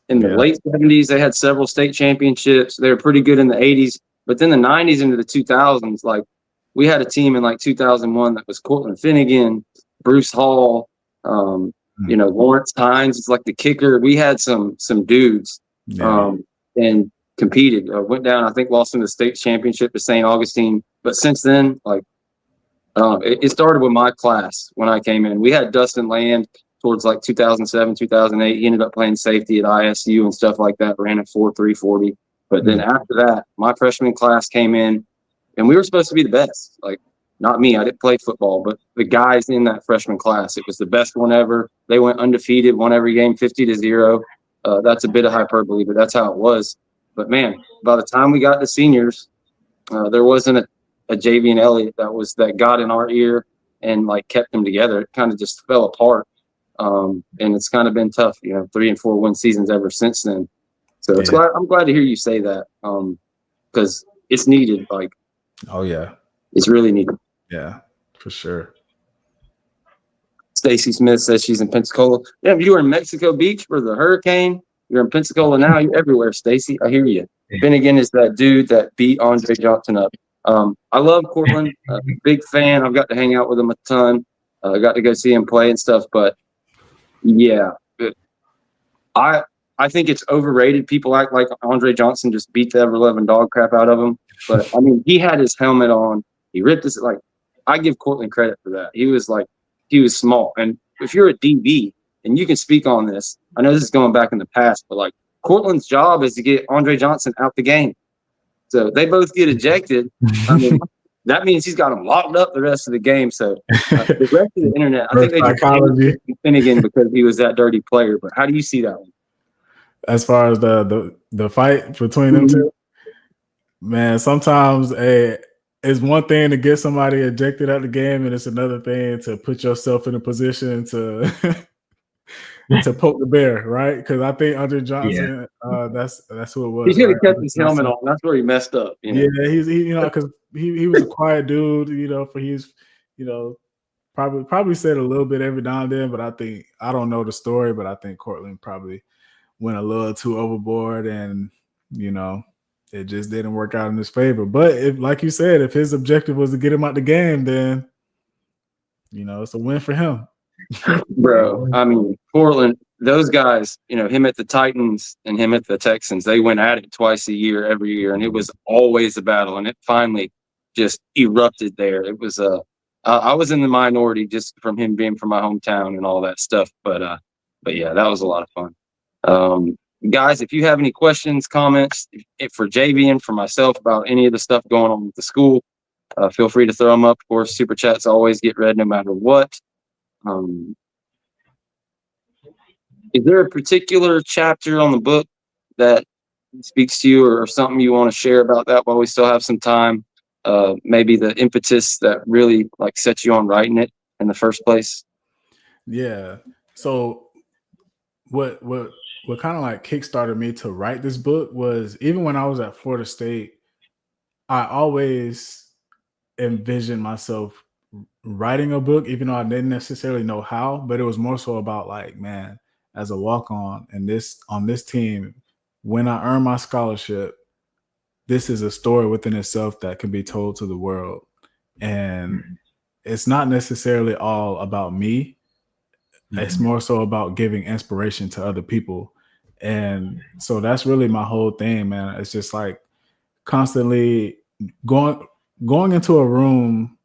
in the late 70s, they had several state championships. They were pretty good in the 80s, but then the 90s into the 2000s, like we had a team in like 2001 that was Cortland Finnegan, Bruce Hall, Lawrence Hines is like the kicker. We had some dudes and competed. Went down, I think, lost in the state championship to St. Augustine. But since then, like it started with my class when I came in. We had Dustin Land towards like 2007, 2008. He ended up playing safety at ISU and stuff like that, ran a 4.3 40. But then after that, my freshman class came in, and we were supposed to be the best. Like, not me, I didn't play football, but the guys in that freshman class, it was the best one ever. They went undefeated, won every game 50-0. That's a bit of hyperbole, but that's how it was. But man, by the time we got to seniors, there wasn't a Javien Elliott that got in our ear and like kept them together. It kind of just fell apart. And it's kind of been tough, 3 and 4 win seasons ever since then. So I'm glad to hear you say that, because it's needed. Like, oh yeah, it's really needed. Yeah, for sure. Stacy Smith says she's in Pensacola. Yeah, you were in Mexico Beach for the hurricane. You're in Pensacola now. You're everywhere, Stacy. I hear you. Finnegan is that dude that beat Andre Johnson up. I love Cortland. Big fan. I've got to hang out with him a ton. I got to go see him play and stuff. But yeah, I think it's overrated. People act like Andre Johnson just beat the ever-loving dog crap out of him. But I mean, he had his helmet on. He ripped his like. I give Cortland credit for that. He was small. And if you're a DB, and you can speak on this, I know this is going back in the past, but like Cortland's job is to get Andre Johnson out the game. So they both get ejected. I mean, that means he's got him locked up the rest of the game. So the rest of the internet, I think they just hated Finnegan because he was that dirty player. But how do you see that one? As far as the fight between them two, man, sometimes it's one thing to get somebody ejected out the game, and it's another thing to put yourself in a position to to poke the bear, right? Because I think Andre Johnson, that's who it was. He should have kept his helmet on. That's where he messed up. You know? Yeah, he because he was a quiet dude. Probably said a little bit every now and then, but I don't know the story, but I think Cortland probably went a little too overboard, and it just didn't work out in his favor. But if, like you said, if his objective was to get him out the game, then it's a win for him. Bro, I mean, Portland, those guys, him at the Titans and him at the Texans, they went at it twice a year, every year, and it was always a battle, and it finally just erupted there. It was I was in the minority just from him being from my hometown and all that stuff, but yeah, that was a lot of fun. Guys, if you have any questions, comments for Javien, for myself about any of the stuff going on with the school, feel free to throw them up. Of course, super chats always get read no matter what. Is there a particular chapter on the book that speaks to you, or something you want to share about that while we still have some time? Maybe the impetus that really set you on writing it in the first place? Yeah. So what kind of kickstarted me to write this book was, even when I was at Florida State, I always envisioned myself writing a book, even though I didn't necessarily know how, but it was more so about as a walk-on and on this team, when I earn my scholarship, this is a story within itself that can be told to the world. And it's not necessarily all about me. It's more so about giving inspiration to other people. And so that's really my whole thing, man. It's just constantly going into a room,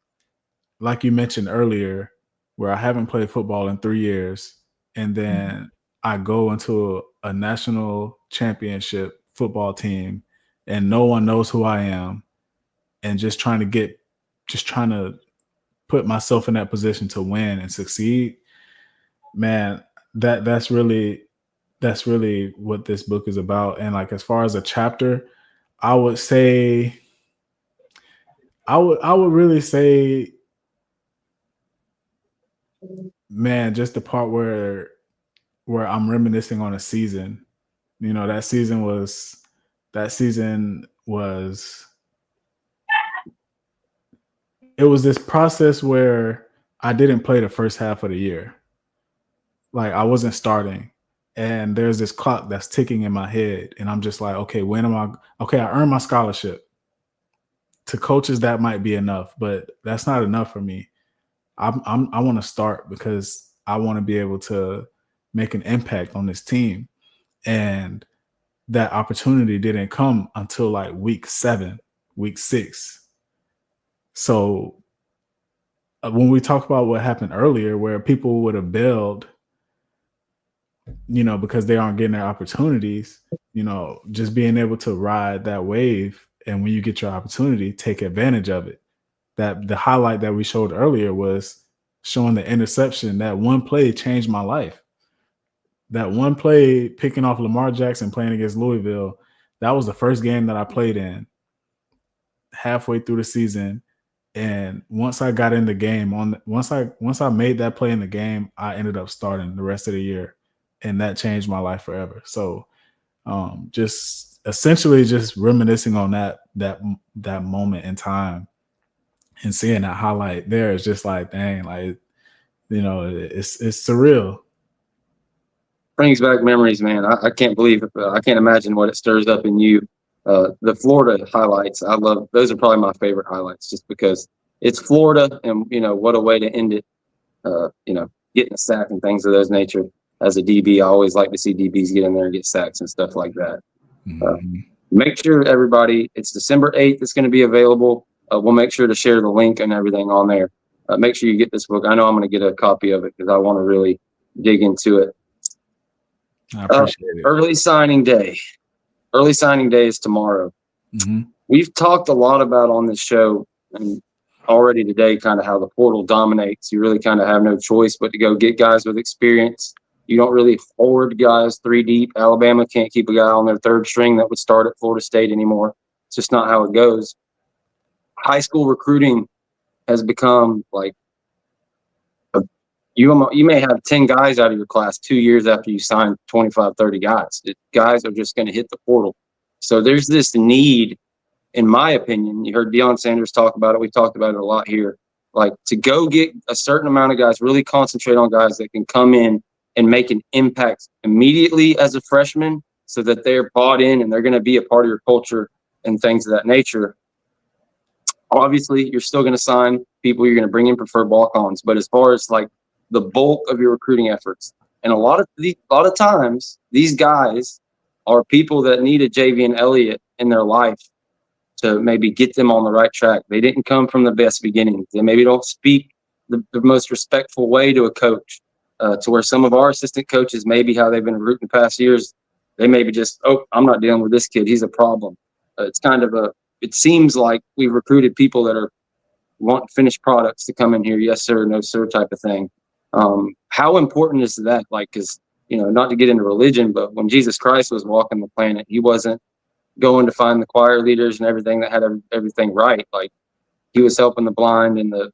like you mentioned earlier, where I haven't played football in 3 years, and then I go into a national championship football team and no one knows who I am, and just trying to put myself in that position to win and succeed. Man, that's really what this book is about. And as far as a chapter, I would really say, man, just the part where I'm reminiscing on a season. That season was it was this process where I didn't play the first half of the year. I wasn't starting, and there's this clock that's ticking in my head, and I'm just okay, I earned my scholarship. To coaches, that might be enough, but that's not enough for me. I want to start because I want to be able to make an impact on this team. And that opportunity didn't come until week 7, week 6. So when we talk about what happened earlier, where people would have bailed, because they aren't getting their opportunities, just being able to ride that wave. And when you get your opportunity, take advantage of it. That the highlight that we showed earlier was showing the interception. That one play changed my life. That one play, picking off Lamar Jackson, playing against Louisville, that was the first game that I played in halfway through the season. And once I got in the game, once I made that play in the game, I ended up starting the rest of the year, and that changed my life forever. So just essentially just reminiscing on that moment in time and seeing that highlight there is just dang, it's surreal. Brings back memories, man. I can't believe it. I can't imagine what it stirs up in you. The Florida highlights, I love. Those are probably my favorite highlights, just because it's Florida, and what a way to end it. Getting a sack and things of those nature. As a DB, I always like to see DBs get in there and get sacks and stuff like that. make sure everybody, it's December 8th. It's going to be available. We'll make sure to share the link and everything on there. Make sure you get this book. I know I'm going to get a copy of it because I want to really dig into it. I appreciate it. Early signing day. Early signing day is tomorrow. Mm-hmm. We've talked a lot about on this show and already today kind of how the portal dominates. You really kind of have no choice but to go get guys with experience. You don't really hoard guys 3 deep. Alabama can't keep a guy on their 3rd string that would start at Florida State anymore. It's just not how it goes. High school recruiting has become like you may have 10 guys out of your class 2 years after you sign 25, 30 guys. Guys are just going to hit the portal. So there's this need, in my opinion, you heard Deion Sanders talk about it. We talked about it a lot here, like to go get a certain amount of guys, really concentrate on guys that can come in and make an impact immediately as a freshman so that they're bought in and they're going to be a part of your culture and things of that nature. Obviously, you're still going to sign people. You're going to bring in preferred walk-ons. But as far as like the bulk of your recruiting efforts, and a lot of times, these guys are people that need a Javien Elliott in their life to maybe get them on the right track. They didn't come from the best beginnings. They maybe don't speak the most respectful way to a coach. To where some of our assistant coaches, maybe how they've been recruiting the past years, they maybe just, I'm not dealing with this kid. He's a problem. It's kind of it seems like we've recruited people that want finished products to come in here. Yes, sir, no, sir, type of thing. How important is that? Like, cause not to get into religion, but when Jesus Christ was walking the planet, he wasn't going to find the choir leaders and everything that had everything right. Like he was helping the blind and the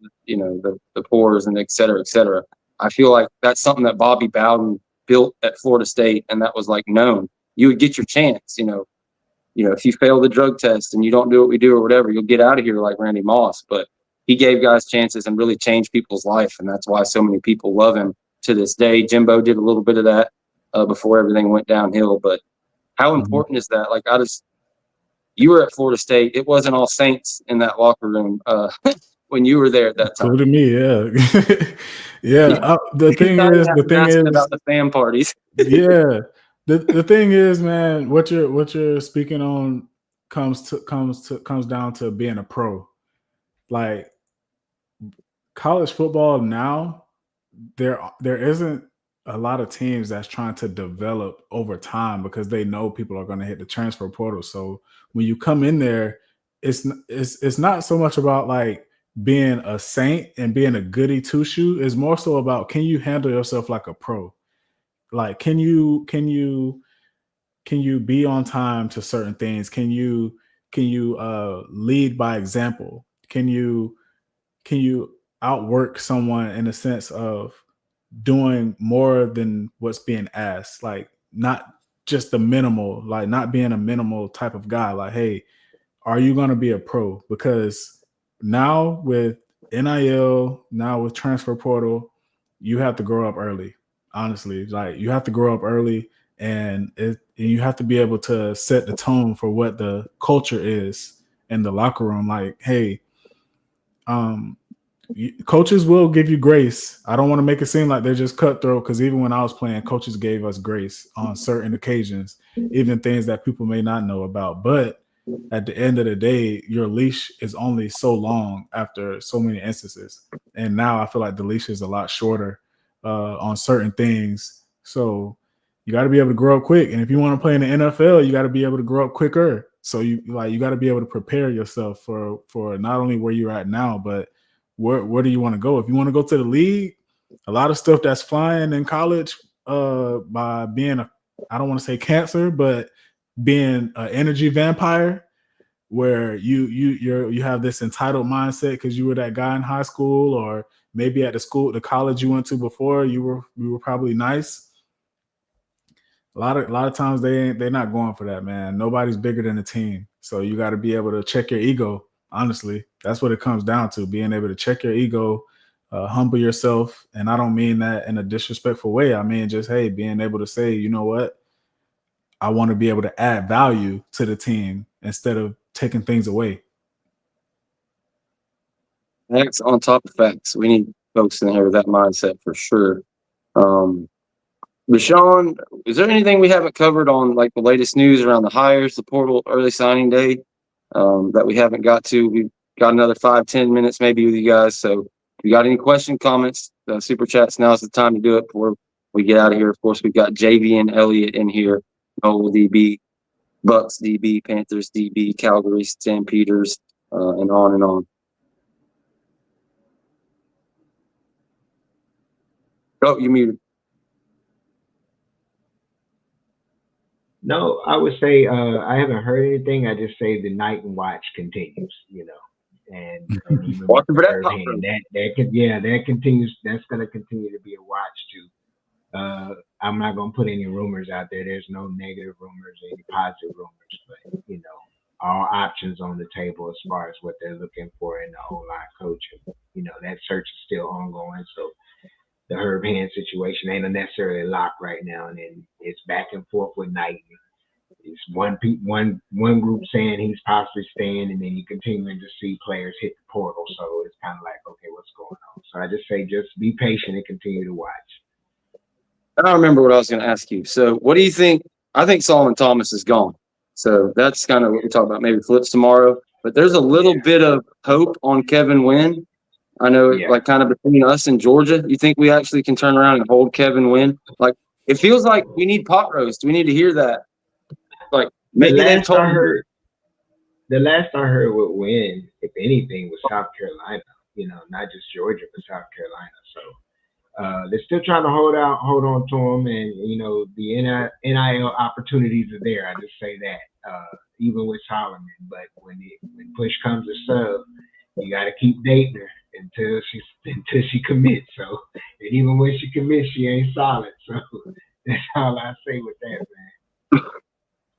poor and et cetera, et cetera. I feel like that's something that Bobby Bowden built at Florida State, and that was like known. You would get your chance, if you fail the drug test and you don't do what we do or whatever, you'll get out of here like Randy Moss. But he gave guys chances and really changed people's life, and that's why so many people love him to this day. Jimbo did a little bit of that before everything went downhill. But how important is that? Like you were at Florida State. It wasn't all saints in that locker room. When you were there at that time. So to me, yeah. Yeah. The thing is about the fan parties. Yeah. The thing is, man, what you're speaking on comes down to being a pro. Like college football now, there isn't a lot of teams that's trying to develop over time because they know people are going to hit the transfer portal. So when you come in there, it's not so much about like being a saint and being a goody two-shoe. Is more so about, can you handle yourself like a pro? Like, can you be on time to certain things? Can you lead by example? Can you outwork someone in the sense of doing more than what's being asked? Like not just the minimal, like not being a minimal type of guy. Like, hey, are you going to be a pro? Because now with NIL, now with transfer portal, you have to grow up early. Honestly, like you have to grow up early, and you have to be able to set the tone for what the culture is in the locker room. Like, hey, coaches will give you grace. I don't want to make it seem like they're just cutthroat, because even when I was playing, coaches gave us grace on certain occasions, even things that people may not know about. But at the end of the day, your leash is only so long after so many instances. And now I feel like the leash is a lot shorter on certain things. So you got to be able to grow up quick. And if you want to play in the NFL, you got to be able to grow up quicker. So you got to be able to prepare yourself for not only where you're at now, but where do you want to go? If you want to go to the league, a lot of stuff that's flying in college by being I don't want to say cancer, but being an energy vampire, where you have this entitled mindset because you were that guy in high school, or maybe at the college you went to before, you were probably nice. A lot of times they're not going for that, man. Nobody's bigger than the team. So you got to be able to check your ego. Honestly, that's what it comes down to, being able to check your ego, humble yourself. And I don't mean that in a disrespectful way. I mean just, hey, being able to say, you know what? I want to be able to add value to the team instead of taking things away. Facts on top of facts. We need folks in here with that mindset for sure. Deshawn, is there anything we haven't covered on like the latest news around the hires, the portal, early signing day that we haven't got to? We've got another 5-10 minutes maybe with you guys. So if you got any comments, super chats, now's the time to do it before we get out of here. Of course, we've got Javien Elliott in here, Nole DB, Bucs DB, Panthers DB, Calgary Stampeders, and on and on. Oh, you muted. No, I would say I haven't heard anything. I just say the night and watch continues, and even with the third hand, that continues. That's going to continue to be a watch too. I'm not going to put any rumors out there. There's no negative rumors, any positive rumors, but all options on the table as far as what they're looking for in the O-line coach. And, that search is still ongoing. So the Herb Hand situation ain't necessarily locked right now, and then it's back and forth with Knight. It's one group saying he's possibly staying, and then you continuing to see players hit the portal. So it's kind of like, okay, what's going on? So I just say, just be patient and continue to watch. I don't remember what I was going to ask you. So what do you think? I think Solomon Thomas is gone. So that's kind of what we talk about. Maybe flips tomorrow, but there's a little bit of hope on Kevin Wynn. I know, like, kind of between us and Georgia, you think we actually can turn around and hold Kevin Wynn? Like, it feels like we need pot roast. We need to hear that. Like, maybe they've told me. The last I heard with Wynn, if anything, was South Carolina. Not just Georgia, but South Carolina. So they're still trying to hold on to him, and the NIL opportunities are there. I just say that, even with Solomon. But when push comes to shove, you got to keep dating her until she commits. So, and even when she commits, she ain't solid. So that's all I say with that,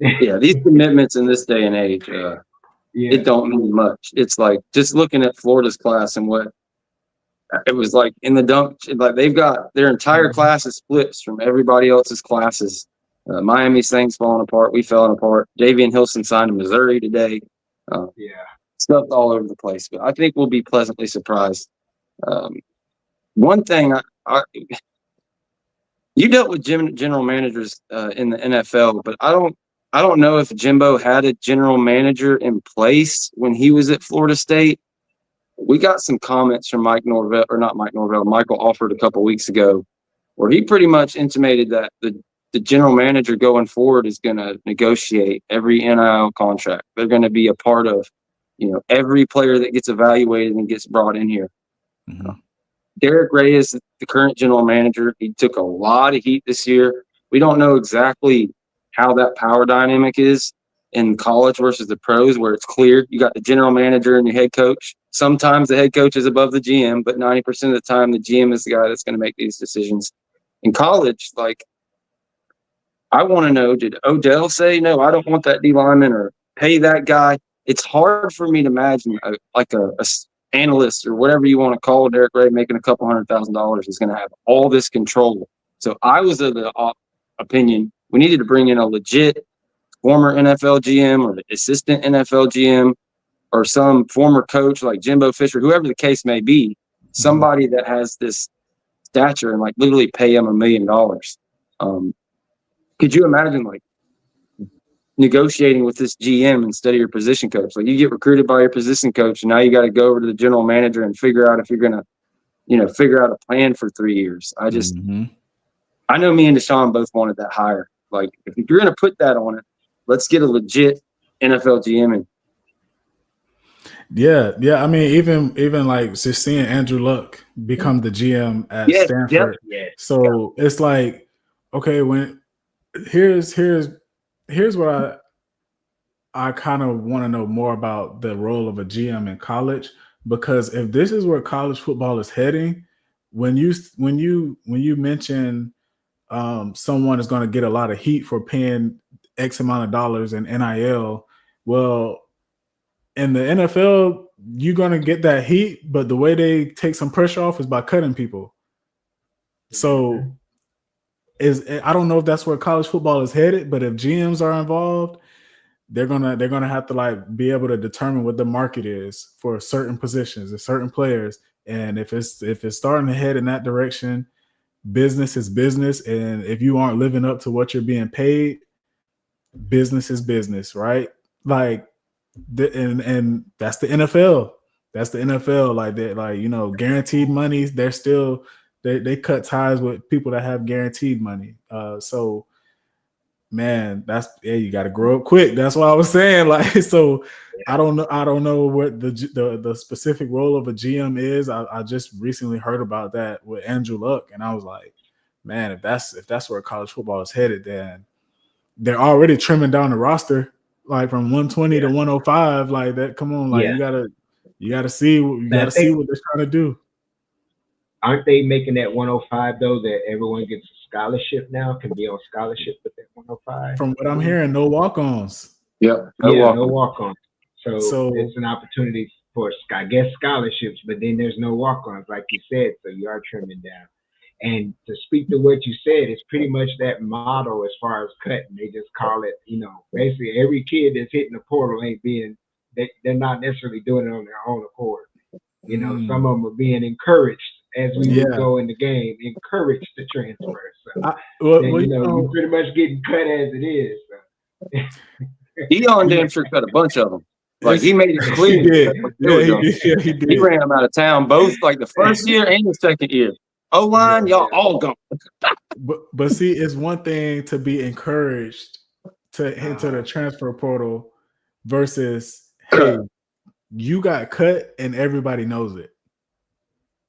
man. Yeah, these commitments in this day and age, it don't mean much. It's like just looking at Florida's class and what it was like in the dunk. Like they've got their entire class is splits from everybody else's classes. Miami's thing's falling apart. We fell apart. Javien Hilson signed to Missouri today. Stuff all over the place, but I think we'll be pleasantly surprised. One thing, you dealt with general managers in the NFL, but I don't know if Jimbo had a general manager in place when he was at Florida State. We got some comments from Michael Alford a couple weeks ago, where he pretty much intimated that the general manager going forward is going to negotiate every NIL contract. They're going to be a part of every player that gets evaluated and gets brought in here. Mm-hmm. Derek Ray is the current general manager. He took a lot of heat this year. We don't know exactly how that power dynamic is in college versus the pros, where it's clear. You got the general manager and your head coach. Sometimes the head coach is above the GM, but 90% of the time, the GM is the guy that's going to make these decisions. In college, like, I want to know, did Odell say, no, I don't want that D lineman, or pay that guy? It's hard for me to imagine a analyst or whatever you want to call Derek Ray making a couple $100,000 is going to have all this control. So I was of the opinion we needed to bring in a legit former NFL GM or the assistant NFL GM or some former coach like Jimbo Fisher, whoever the case may be, somebody that has this stature, and like literally pay him $1 million. Could you imagine like negotiating with this GM instead of your position coach? Like, you get recruited by your position coach, and now you got to go over to the general manager and figure out if you're going to, figure out a plan for 3 years. I just, I know me and Deshawn both wanted that hire. Like, if you're going to put that on it, let's get a legit NFL GM in. Yeah. I mean, even like just seeing Andrew Luck become the GM at Stanford. So it's like, okay, when here's what I kind of want to know more about the role of a GM in college, because if this is where college football is heading, when you mention someone is going to get a lot of heat for paying X amount of dollars in NIL, well, in the NFL, you're going to get that heat, but the way they take some pressure off is by cutting people. So I don't know if that's where college football is headed, but if GMs are involved, they're gonna have to like be able to determine what the market is for certain positions and certain players. And if it's starting to head in that direction, business is business, and if you aren't living up to what you're being paid, business is business, right? Like, and that's the NFL. That's the NFL. Like that, like, you know, guaranteed money. They're still they cut ties with people that have guaranteed money. So man, you got to grow up quick. That's what I was saying. Like, so I don't know what the specific role of a GM is. I just recently heard about that with Andrew Luck, and I was like, man, if that's where college football is headed, then they're already trimming down the roster, like from 120 to 105. Like that, come on, like you gotta see what they're trying to do. Aren't they making that 105 though, that everyone gets a scholarship now, can be on scholarship with that 105? From what I'm hearing, no walk-ons. No walk-ons. So it's an opportunity for, I guess, scholarships, but then there's no walk-ons, like you said, so you are trimming down. And to speak to what you said, it's pretty much that model as far as cutting. They just call it, you know, basically every kid that's hitting the portal they're not necessarily doing it on their own accord. You know, some of them are being encouraged as we would go in the game, encouraged to transfer. So, you're pretty much getting cut as it is. So. Deion damn sure cut a bunch of them. Like, he made it clear. He did. He ran them out of town, both like the first year and the second year. O-line, y'all all gone. But see, it's one thing to be encouraged to enter the transfer portal versus, hey, you got cut and everybody knows it.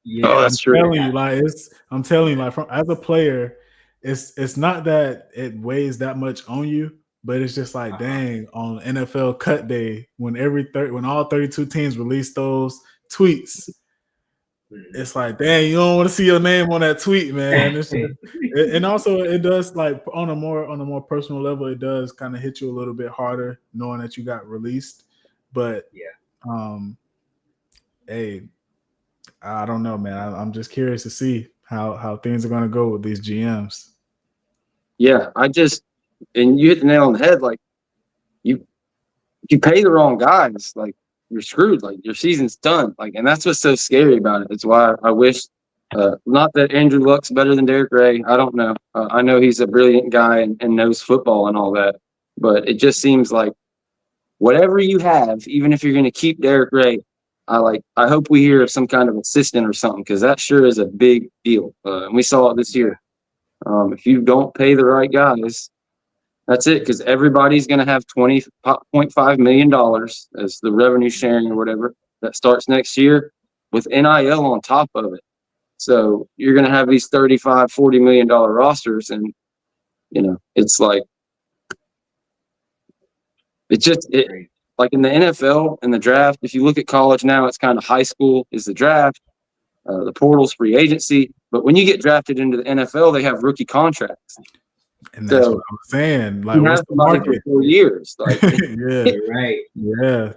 Yeah, that's true. I'm telling you, like, as a player, it's not that it weighs that much on you, but it's just like, dang, on NFL cut day, when all 32 teams release those tweets, it's like, dang, you don't want to see your name on that tweet, man. And also, it does, like, on a more personal level, it does kind of hit you a little bit harder knowing that you got released. But hey, I don't know, man. I'm just curious to see how things are going to go with these GMs. Yeah, and you hit the nail on the head. Like, you pay the wrong guys, like, you're screwed. Like, your season's done. Like, and that's what's so scary about it. It's why I wish, not that Andrew Luck's better than Derek Ray. I don't know. I know he's a brilliant guy and knows football and all that, but it just seems like whatever you have, even if you're going to keep Derek Ray, I hope we hear of some kind of assistant or something, because that sure is a big deal. And we saw it this year. If you don't pay the right guys, that's it, because everybody's going to have $20.5 million as the revenue sharing or whatever that starts next year with NIL on top of it. So you're going to have these $35, $40 million rosters, and, you know, it's like, like in the NFL and the draft, if you look at college now, it's kind of high school is the draft, the portal's free agency. But when you get drafted into the NFL, they have rookie contracts. And that's what I'm saying. Like, what's the market? For 4 years. Like,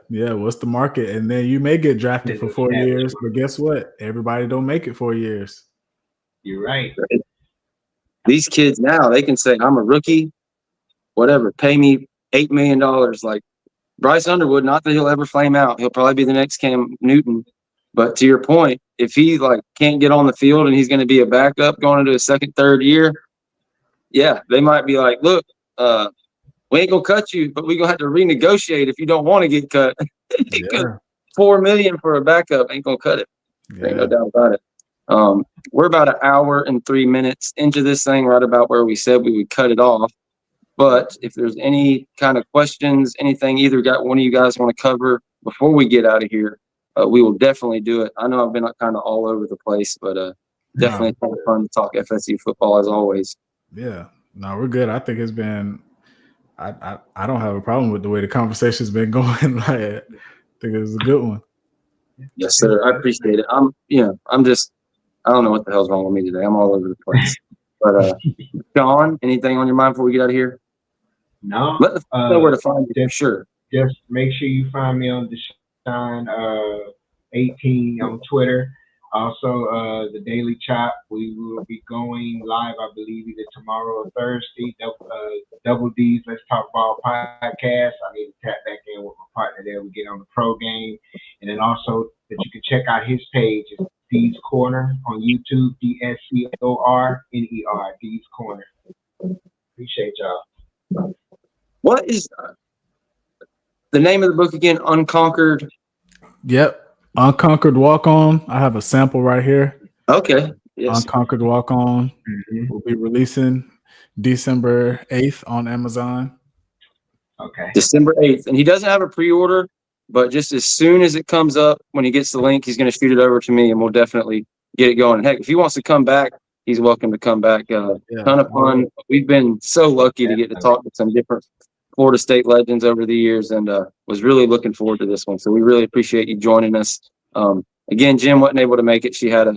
Yeah. What's the market? And then you may get drafted for 4 years, but guess what? Everybody don't make it 4 years. You're right. These kids now, they can say, I'm a rookie, whatever, pay me $8 million. Like Bryce Underwood, not that he'll ever flame out. He'll probably be the next Cam Newton. But to your point, if he can't get on the field and he's going to be a backup going into his second, third year, yeah, they might be like, look, we ain't gonna cut you, but we're gonna have to renegotiate if you don't want to get cut. $4 million for a backup ain't gonna cut it. There ain't no doubt about it. We're about an hour and 3 minutes into this thing, right about where we said we would cut it off. But if there's any kind of questions, anything either got one of you guys want to cover before we get out of here, we will definitely do it. I know I've been kind of all over the place, but definitely fun to talk FSU football as always. Yeah, no, we're good. I think it's been. I don't have a problem with the way the conversation's been going. I think it was a good one. Yes, sir. I appreciate it. I'm just. I don't know what the hell's wrong with me today. I'm all over the place. But Sean, anything on your mind before we get out of here? No. Let us know where to find you. Sure. Just make sure you find me on Deshawn 18 on Twitter. Also, the Daily Chop, we will be going live, I believe, either tomorrow or Thursday. Double D's Let's Talk Ball podcast. I need to tap back in with my partner there. We get on the pro game. And then also that you can check out his page. It's D's Corner on YouTube, DSCORNER, D's Corner. Appreciate y'all. What is the name of the book again? Unconquered. Yep. Unconquered Walk On. I have a sample right here. Okay. Yes. Unconquered Walk On will be releasing December 8th on Amazon. Okay. December 8th. And he doesn't have a pre-order, but just as soon as it comes up, when he gets the link, he's going to shoot it over to me and we'll definitely get it going. Heck, if he wants to come back, he's welcome to come back. Ton of fun. We've been so lucky to get to talk to some different Florida State legends over the years and was really looking forward to this one. So we really appreciate you joining us. Again, Jen wasn't able to make it. She had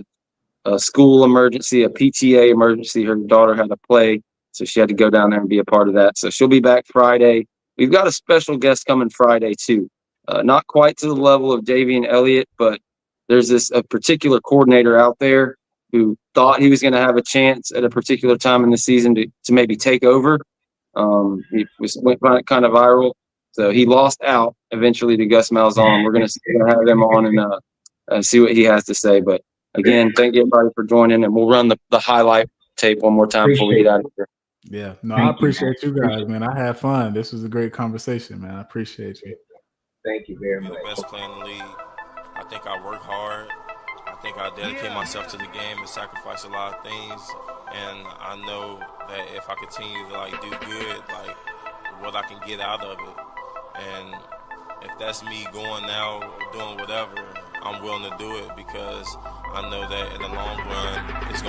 a school emergency, a PTA emergency. Her daughter had a play, so she had to go down there and be a part of that. So she'll be back Friday. We've got a special guest coming Friday too. Not quite to the level of Javien Elliott, but there's a particular coordinator out there who thought he was going to have a chance at a particular time in the season to maybe take over. He went kind of viral, so he lost out eventually to Gus Malzahn. We're going to have him on and see what he has to say. But again, thank you everybody for joining, and we'll run the highlight tape one more time before we get out of here. Yeah, no, I appreciate you guys, man. I had fun. This was a great conversation, man. I appreciate you. Than't you very Be much. the best player in the league. I think I work hard. I think I dedicate myself to the game and sacrifice a lot of things. And I know that if I continue to do good, what I can get out of it. And if that's me going now or doing whatever, I'm willing to do it because I know that in the long run, it's going